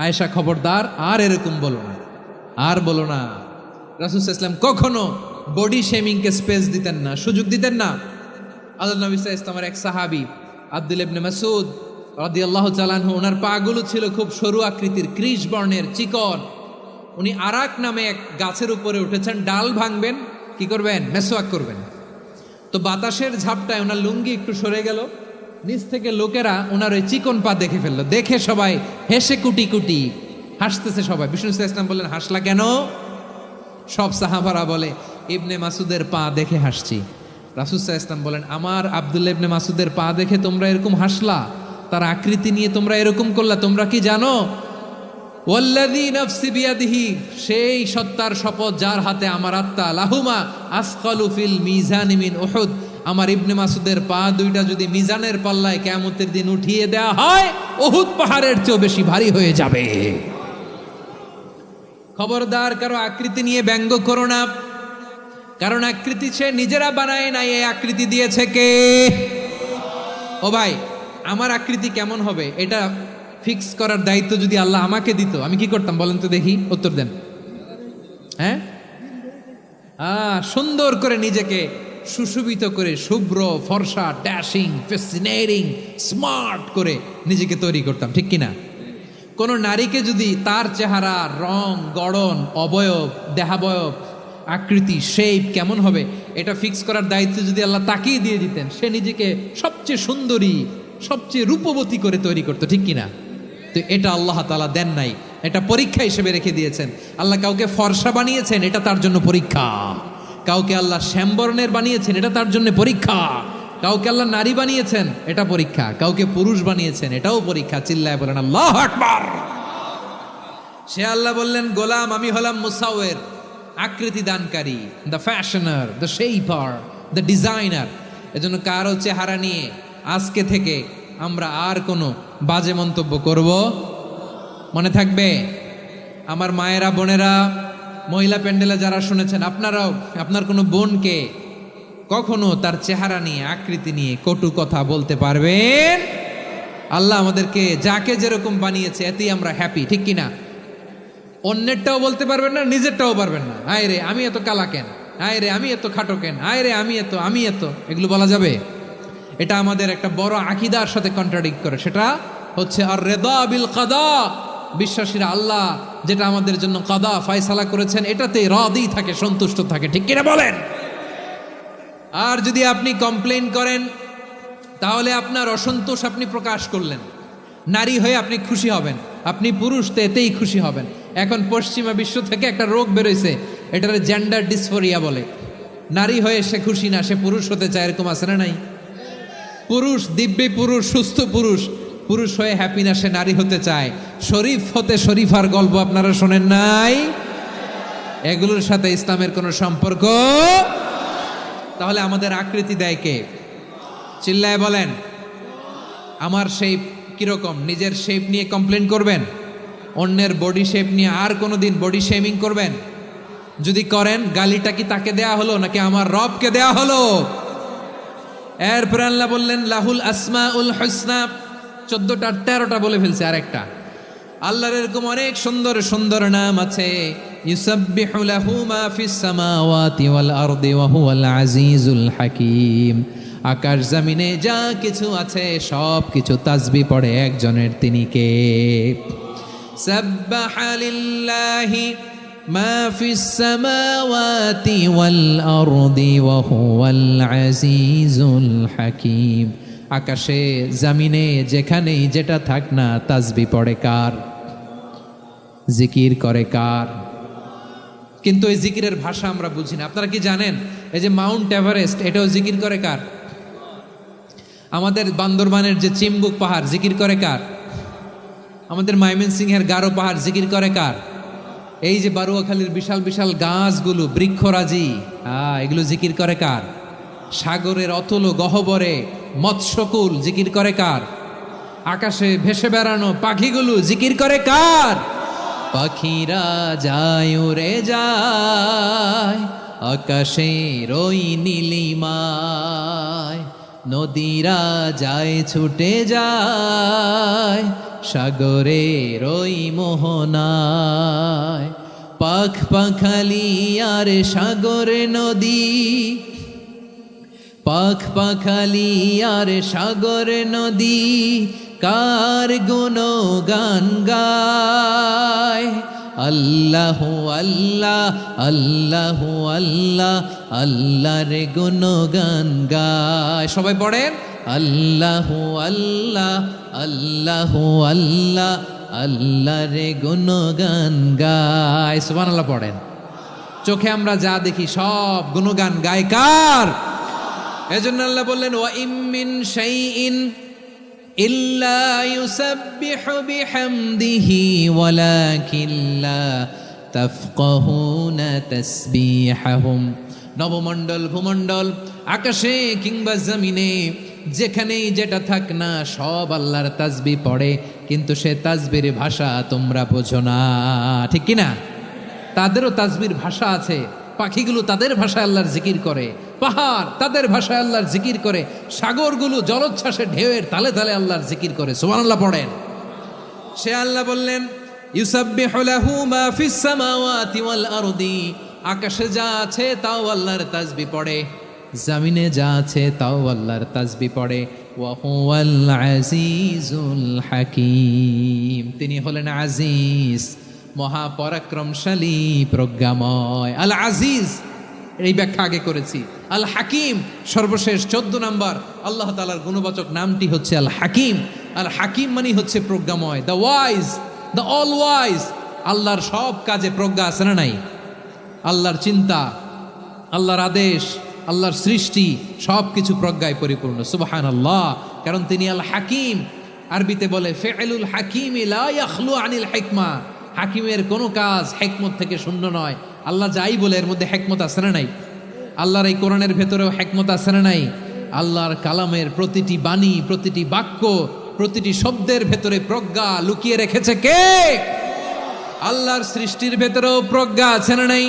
আয়েশা খবরদার, আর এরকম বলো না, আর বলো না। রাসূল সাল্লাল্লাহু আলাইহি ওয়াসাল্লাম কখনো বডি শেমিংকে স্পেস দিতেন না, সুযোগ দিতেন না। আল্লাহ নবী সাল্লাল্লাহু আলাইহি ওয়াসাল্লামের এক সাহাবী আব্দুল্লাহ ইবনে মাসউদ রাদিয়াল্লাহু তাআলা আনহু, ওনার পাগুলো ছিল খুব সরু আকৃতির, কৃশ বর্ণের, চিকন। উনি আরাক নামে এক গাছের উপরে উঠেছেন, ডাল ভাঙবেন, কি করবেন? মেসওয়াক করবেন। তো বাতাসের ঝাপটায় ওনার লুঙ্গি একটু সরে গেল, নিচ থেকে লোকেরা ওনার ওই চিকন পা দেখে ফেললো। দেখে সবাই হেসে কুটি কুটি হাসতেছে সবাই। বিষ্ণু সাল্লাল্লাহু আলাইহি ওয়াসাল্লাম বললেন, হাসলা কেন? সব সাহাবারা বলে, ইবনে মাসুদের পা দেখে হাসছি। রাসূল সাল্লাল্লাহু আলাইহি ওয়াসাল্লাম বলেন, আমার আব্দুল্লাহ ইবনে মাসুদের পা দেখে তোমরা এরকম হাসলা, তার আকৃতি নিয়ে তোমরা এরকম করলা, তোমরা কি জানো? ওয়াল্লাযী নাফসি বিয়াদিহি, সেই সত্তার শপথ যার হাতে আমার আত্মা, লাহুমা আসকালু ফিল মিজানি মিন উহুদ, আমার ইবনে মাসুদের পা দুইটা যদি মিজানের পাল্লায় কিয়ামতের দিন উঠিয়ে দেয়া হয়, উহুদ পাহাড়ের চেয়েও বেশি ভারী হয়ে যাবে। খবরদার, কারো আকৃতি নিয়ে ব্যঙ্গ করো না, কারণ আকৃতি সে নিজেরা বানায় নাই, এই আকৃতি দিয়েছে কে? ও ভাই, আমার আকৃতি কেমন হবে এটা ফিক্স করার দায়িত্ব যদি আল্লাহ আমাকে দিত, আমি কি করতাম বলেন তো দেখি, উত্তর দেন। হ্যাঁ, সুন্দর করে নিজেকে সুশোভিত করে, শুভ্র, ফর্সা, ড্যাশিং, ফ্যাসিনেটিং, স্মার্ট করে নিজেকে তৈরি করতাম, ঠিক কিনা? কোন নারীকে যদি তার চেহারা, রং, গড়ন, অবয়ব, দেহাবয়ব, আকৃতি, শেপ কেমন হবে এটা ফিক্স করার দায়িত্ব যদি আল্লাহ তাকেই দিয়ে দিতেন, সে নিজেকে সবচেয়ে সুন্দরী, সবচেয়ে রূপবতী করে তৈরি করতো, ঠিক কিনা? তো এটা আল্লাহ তাআলা দেন নাই, এটা পরীক্ষা হিসেবে রেখে দিয়েছেন। আল্লাহ কাউকে ফর্সা বানিয়েছেন, এটা তার জন্য পরীক্ষা। কাউকে আল্লাহ শ্যামবর্ণের বানিয়েছেন, এটা তার জন্য পরীক্ষা। কাউকে আল্লাহ নারী বানিয়েছেন, এটা পরীক্ষা। কাউকে পুরুষ বানিয়েছেন, এটাও পরীক্ষা। চিল্লায় বলেন আল্লাহু আকবার। সে আল্লাহ বললেন, গোলাম আমি হলাম মুসাওয়ির, আকৃতি দানকারী, the fashioner, the shaper, the designer. এজন্য কারো চেহারা নিয়ে আজকে থেকে আমরা আর কোনো বাজে মন্তব্য করব? মনে থাকবে? আমার মায়েরা, বোনেরা, মহিলা প্যান্ডেলে যারা শুনেছেন, আপনারাও আপনার কোনো বোনকে কখনো তার চেহারা নিয়ে, আকৃতি নিয়ে কটু কথা বলতে পারবেন? আল্লাহ আমাদেরকে যাকে যেরকম বানিয়েছে এতেই আমরা হ্যাপি, ঠিক কিনা? অন্যেরটাও বলতে পারবেন না, নিজেরটাও পারবেন না। আয় রে আমি এত কালা কেন, আয় রে আমি এত খাটো কেন, আয় রে আমি এত, এগুলো বলা যাবে? এটা আমাদের একটা বড় আকীদার সাথে কন্ট্রাডিক্ট করে। সেটা হচ্ছে আর রিদা বিল কাদা, বিশ্বাসীরা আল্লাহ যেটা আমাদের জন্য কাদা ফয়সালা করেছেন এটাতে রাদি থাকে, সন্তুষ্ট থাকে, ঠিক কিনা বলেন? আর যদি আপনি কমপ্লেইন করেন তাহলে আপনার অসন্তোষ আপনি প্রকাশ করলেন। নারী হয়ে আপনি খুশি হবেন, আপনি পুরুষ তো এতেই খুশি হবেন। এখন পশ্চিমা বিশ্ব থেকে একটা রোগ বেরোইছে, এটার জেন্ডার ডিসফোরিয়া বলে। নারী হয়ে সে খুশি না, সে পুরুষ হতে চায়, এরকম আছে না নাই? পুরুষ, দিব্যি পুরুষ, সুস্থ পুরুষ, পুরুষ হয়ে হ্যাপি না, সে নারী হতে চায়। শরীফ হতে শরীফার গল্প আপনারা শোনেন নাই? এগুলোর সাথে ইসলামের কোনো সম্পর্ক? তাহলে আমাদের আকৃতি দেয় কে? চিল্লায় বলেন। আমার শেপ কিরকম, নিজের শেপ নিয়ে কমপ্লেন করবেন? অন্যের বডি শেপ নিয়ে আর কোনোদিন বডি শেমিং করবেন? যদি করেন, গালিটা কি তাকে দেয়া হলো নাকি আমার রবকে দেয়া হলো? এরপর আল্লাহ বললেন লাহুল আসমাউল হুসনা, 14টা 13টা বলে ফেলছে, আরেকটা। আল্লাহর এরকম অনেক সুন্দর সুন্দর নাম আছে। ইউসাব্বিহু লাহু মা ফিস সামাওয়াতি ওয়াল আরদি ওয়া হুয়াল আজিজুল হাকীম। আকাশ জমিনে যা কিছু আছে সব কিছু তাসবিহ পড়ে একজনের, তিনি কে? সাব্বাহা লিল্লাহি মা ফিস সামাওয়াতি ওয়াল আরদি ওয়া হুয়াল আজিজুল হাকীম। আকাশে জমিনে যেখানেই যেটা থাক না, তাসবিহ পড়ে কার? জিকির করে কার? কিন্তু এই জিকিরের ভাষা আমরা বুঝি না। আপনারা কি জানেন এই যে মাউন্ট এভারেস্ট, এটাও জিকির করে কার? আমাদের বান্দরবানের যে চিম্বুক পাহাড়, জিকির করে কার? আমাদের ময়মনসিংহের গারো পাহাড়, জিকির করে কার? এই যে বারুয়াখালীর বিশাল বিশাল গাছগুলো, বৃক্ষরাজি, এগুলো জিকির করে কার? সাগরের অতল গহ্বরে মৎস্যকুল, জিকির করে কার? আকাশে ভেসে বেড়ানো পাখিগুলো, জিকির করে কার? পাখিরা যায় উড়ে যায় আকাশের ওই নীলিমায়, নদীরা যায় ছুটে যায় সাগরের ওই মোহনায়। পাখ পাখালি আর সাগর নদী, পাখ পাখালি আর সাগর নদী কার গুণগান গায়। আল্লাহ আল্লাহ আল্লাহ আল্লাহ আল্লাহর গুণগান গায়। সবাই পড়েন আল্লাহ আল্লাহ আল্লাহ আল্লাহ আল্লাহর গুণগান গায়। সুবহানাল্লাহ পড়েন। চোখে আমরা যা দেখি সব গুণগান গায় কার? এজন্য আল্লাহ বললেন ওয়া ইম মিন শাইইন ইল্লা ইউসাব্বিহু বিহামদিহি ওয়ালাকিন লা তাফকাহুনা তাসবিহাহুম। নবমণ্ডল, ভূমণ্ডল, আকাশে কিংবা জমিনে যেখানেই যেটা থাক না সব আল্লাহর তাসবিহ পড়ে, কিন্তু সে তাসবির ভাষা তোমরা বোঝো না, ঠিক কিনা? তাদেরও তাসবির ভাষা আছে। পাখিগুলো তাদের ভাষায় আল্লাহর জিকির করে, পাহাড় তাদের ভাষায় আল্লাহর জিকির করে, সাগরগুলো জলোচ্ছ্বাসে ঢেউয়ের তালে তালে আল্লাহর জিকির করে। সুবহানাল্লাহ পড়েন। সে আল্লাহ বললেন ইউসাব্বিহু লাহু মা ফিস সামাওয়াতি ওয়াল আরদি, আকাশে যা আছে তাও আল্লাহর তাসবিহ পড়ে, জমিনে যা আছে তাও আল্লাহর তাসবিহ পড়ে। ওয়া হুয়াল আজিজুল হাকীম, তিনি হলেন আজিজ, মহাপরাক্রমশালী, প্রজ্ঞাময়। আল আজিজ এই ব্যাখ্যা আগে করেছি। আল হাকিম সর্বশেষ 14 নম্বর আল্লাহ তাআলার গুণবাচক নামটি হচ্ছে আল হাকিম। আল হাকিম মানে হচ্ছে প্রজ্ঞাময়, the wise, the all wise. আল্লাহর সব কাজে প্রজ্ঞা আছে না নাই? আল্লাহর চিন্তা, আল্লাহর আদেশ, আল্লাহর সৃষ্টি সব কিছু প্রজ্ঞায় পরিপূর্ণ। সুবহানাল্লাহ, কারণ তিনি আল হাকিম। আরবিতে বলে ফিআলুল হাকিম লা ইয়াখলু আনিল হিকমা, হাকিমের কোনো কাজ হিকমত থেকে শূন্য নয়। আল্লাহ যাই বলে এর মধ্যে হিকমত আছে না নাই? আল্লাহর এই কোরআনের ভেতরেও হিকমত আছে না নাই? আল্লাহর কালামের প্রতিটি বাণী, প্রতিটি বাক্য, প্রতিটি শব্দের ভেতরে প্রজ্ঞা লুকিয়ে রেখেছে কে? আল্লাহর সৃষ্টির ভেতরেও প্রজ্ঞা আছে না নাই?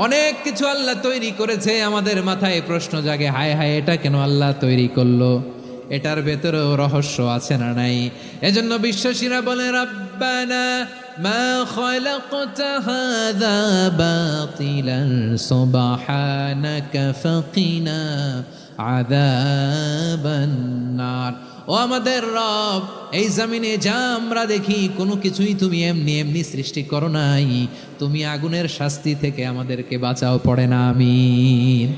অনেক কিছু আল্লাহ তৈরি করেছে, আমাদের মাথায় প্রশ্ন জাগে, হায় হায় এটা কেন আল্লাহ তৈরি করলো? এটার ভেতরেও রহস্য আছে না নাই? এজন্য বিশ্বাসীরা বলে, রাব্বানা মা খালাকতা হাযা বাতিলান সুবহানাকা ফাকিনা আযাবান নার। ও আমাদের রব, এই জমিনে যা আমরা দেখি কোনো কিছুই তুমি এমনি এমনি সৃষ্টি করো নাই, তুমি আগুনের শাস্তি থেকে আমাদেরকে বাঁচাও, পড়ে না আমিন।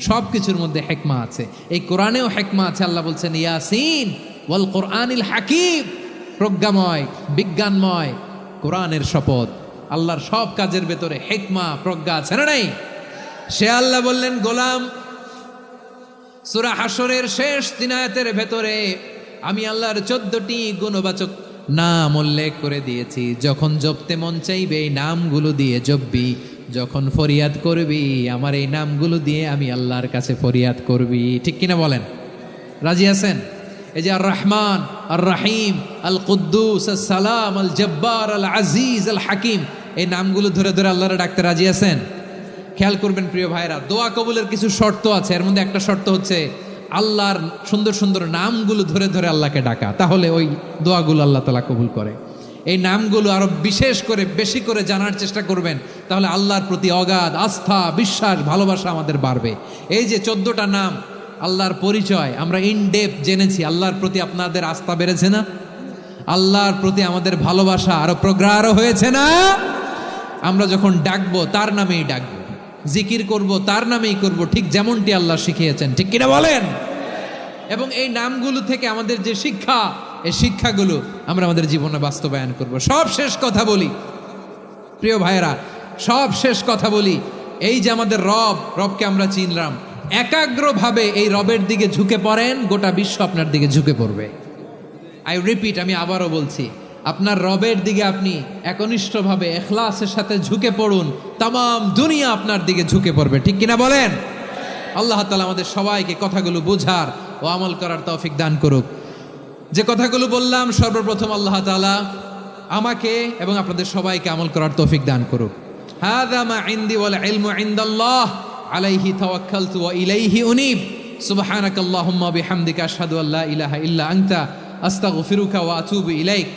সব কিছুর মধ্যে হেকমা আছে, এই কোরআনেও হেকমা আছে। আল্লাহ বলছেন ইয়াসিন ওয়াল কোরআনিল হাকিম, প্রজ্ঞাময় বিজ্ঞানময় কোরআনের শপথ। আল্লাহর সব কাজের ভেতরে হেকমা প্রজ্ঞা আছে না নাই? সে আল্লাহ বললেন, গোলাম, সূরা হাশরের শেষ 3 আয়াতের ভেতরে আমি আল্লাহর 14টি গুণবাচক নাম উল্লেখ করে দিয়েছি। যখন জপতে মন চাইবে এই নামগুলো দিয়ে জপবি, যখন ফরিয়াদ করবি আমার এই নামগুলো দিয়ে আমি আল্লাহর কাছে ফরিয়াদ করবি। ঠিক কিনা বলেন? রাজি আছেন? এই যে আর রহমান, আর রাহিম, আল কুদ্দুস, আল সালাম, আল জব্বার, আল আজিজ, আল হাকিম, এই নামগুলো ধরে ধরে আল্লাহরে ডাকতে রাজি আছেন? খেয়াল করবেন প্রিয় ভাইরা, দোয়া কবুলের কিছু শর্ত আছে। এর মধ্যে একটা শর্ত হচ্ছে আল্লাহর সুন্দর সুন্দর নামগুলো ধরে ধরে আল্লাহকে ডাকা, তাহলে ওই দোয়াগুলো আল্লাহ তাআলা কবুল করে। এই নামগুলো আরো বিশেষ করে বেশি করে জানার চেষ্টা করবেন, তাহলে আল্লাহর প্রতি অগাধ আস্থা, বিশ্বাস, ভালোবাসা আমাদের বাড়বে। এই যে 14টা নাম আল্লাহর পরিচয় আমরা ইন ডেপথ জেনেছি, আল্লাহর প্রতি আপনাদের আস্থা বেড়েছে না? আল্লাহর প্রতি আমাদের ভালোবাসা আরো প্রগাঢ় হয়েছে না? আমরা যখন ডাকবো তার নামেই ডাকবো, জিকির করব তার নামেই করব, ঠিক যেমনটি আল্লাহ শিখিয়েছেন। ঠিক কিনা বলেন? এবং এই নামগুলো থেকে আমাদের যে শিক্ষা, এই শিক্ষাগুলো আমরা আমাদের জীবনে বাস্তবায়ন করব। সব শেষ কথা বলি প্রিয় ভাইয়েরা, সব শেষ কথা বলি, এই যে আমাদের রবকে আমরা চিনলাম, একাগ্রভাবে এই রবের দিকে ঝুঁকে পড়েন, গোটা বিশ্ব আপনার দিকে ঝুঁকে পড়বে। আই রিপিট, আমি আবারও বলছি, আপনার রবের দিকে আপনি একনিষ্ঠভাবে ইখলাসের সাথে ঝুঁকে পড়ুন, তাম দুনিয়া আপনার দিকে ঝুঁকে পড়বে। ঠিক কিনা বলেন? আল্লাহ তাআলা আমাদের সবাইকে কথাগুলো বোঝার ও আমল করার তৌফিক দান করুক। যে কথাগুলো বললাম, সর্বপ্রথম আল্লাহ তাআলা আমাকে এবং আপনাদের সবাইকে আমল করার তৌফিক দান করুক। হাযা মা ইনদি ওয়াল ইলমু ইনদাল্লাহ আলাইহি তাওয়াক্কালতু ওয়া ইলাইহি উনীব। সুবহানাকাল্লাহুম্মা বিহামদিকা আশহাদু আল্লা ইলাহা ইল্লা আনতা আস্তাগফিরুকা ওয়া আতুবু ইলাইক।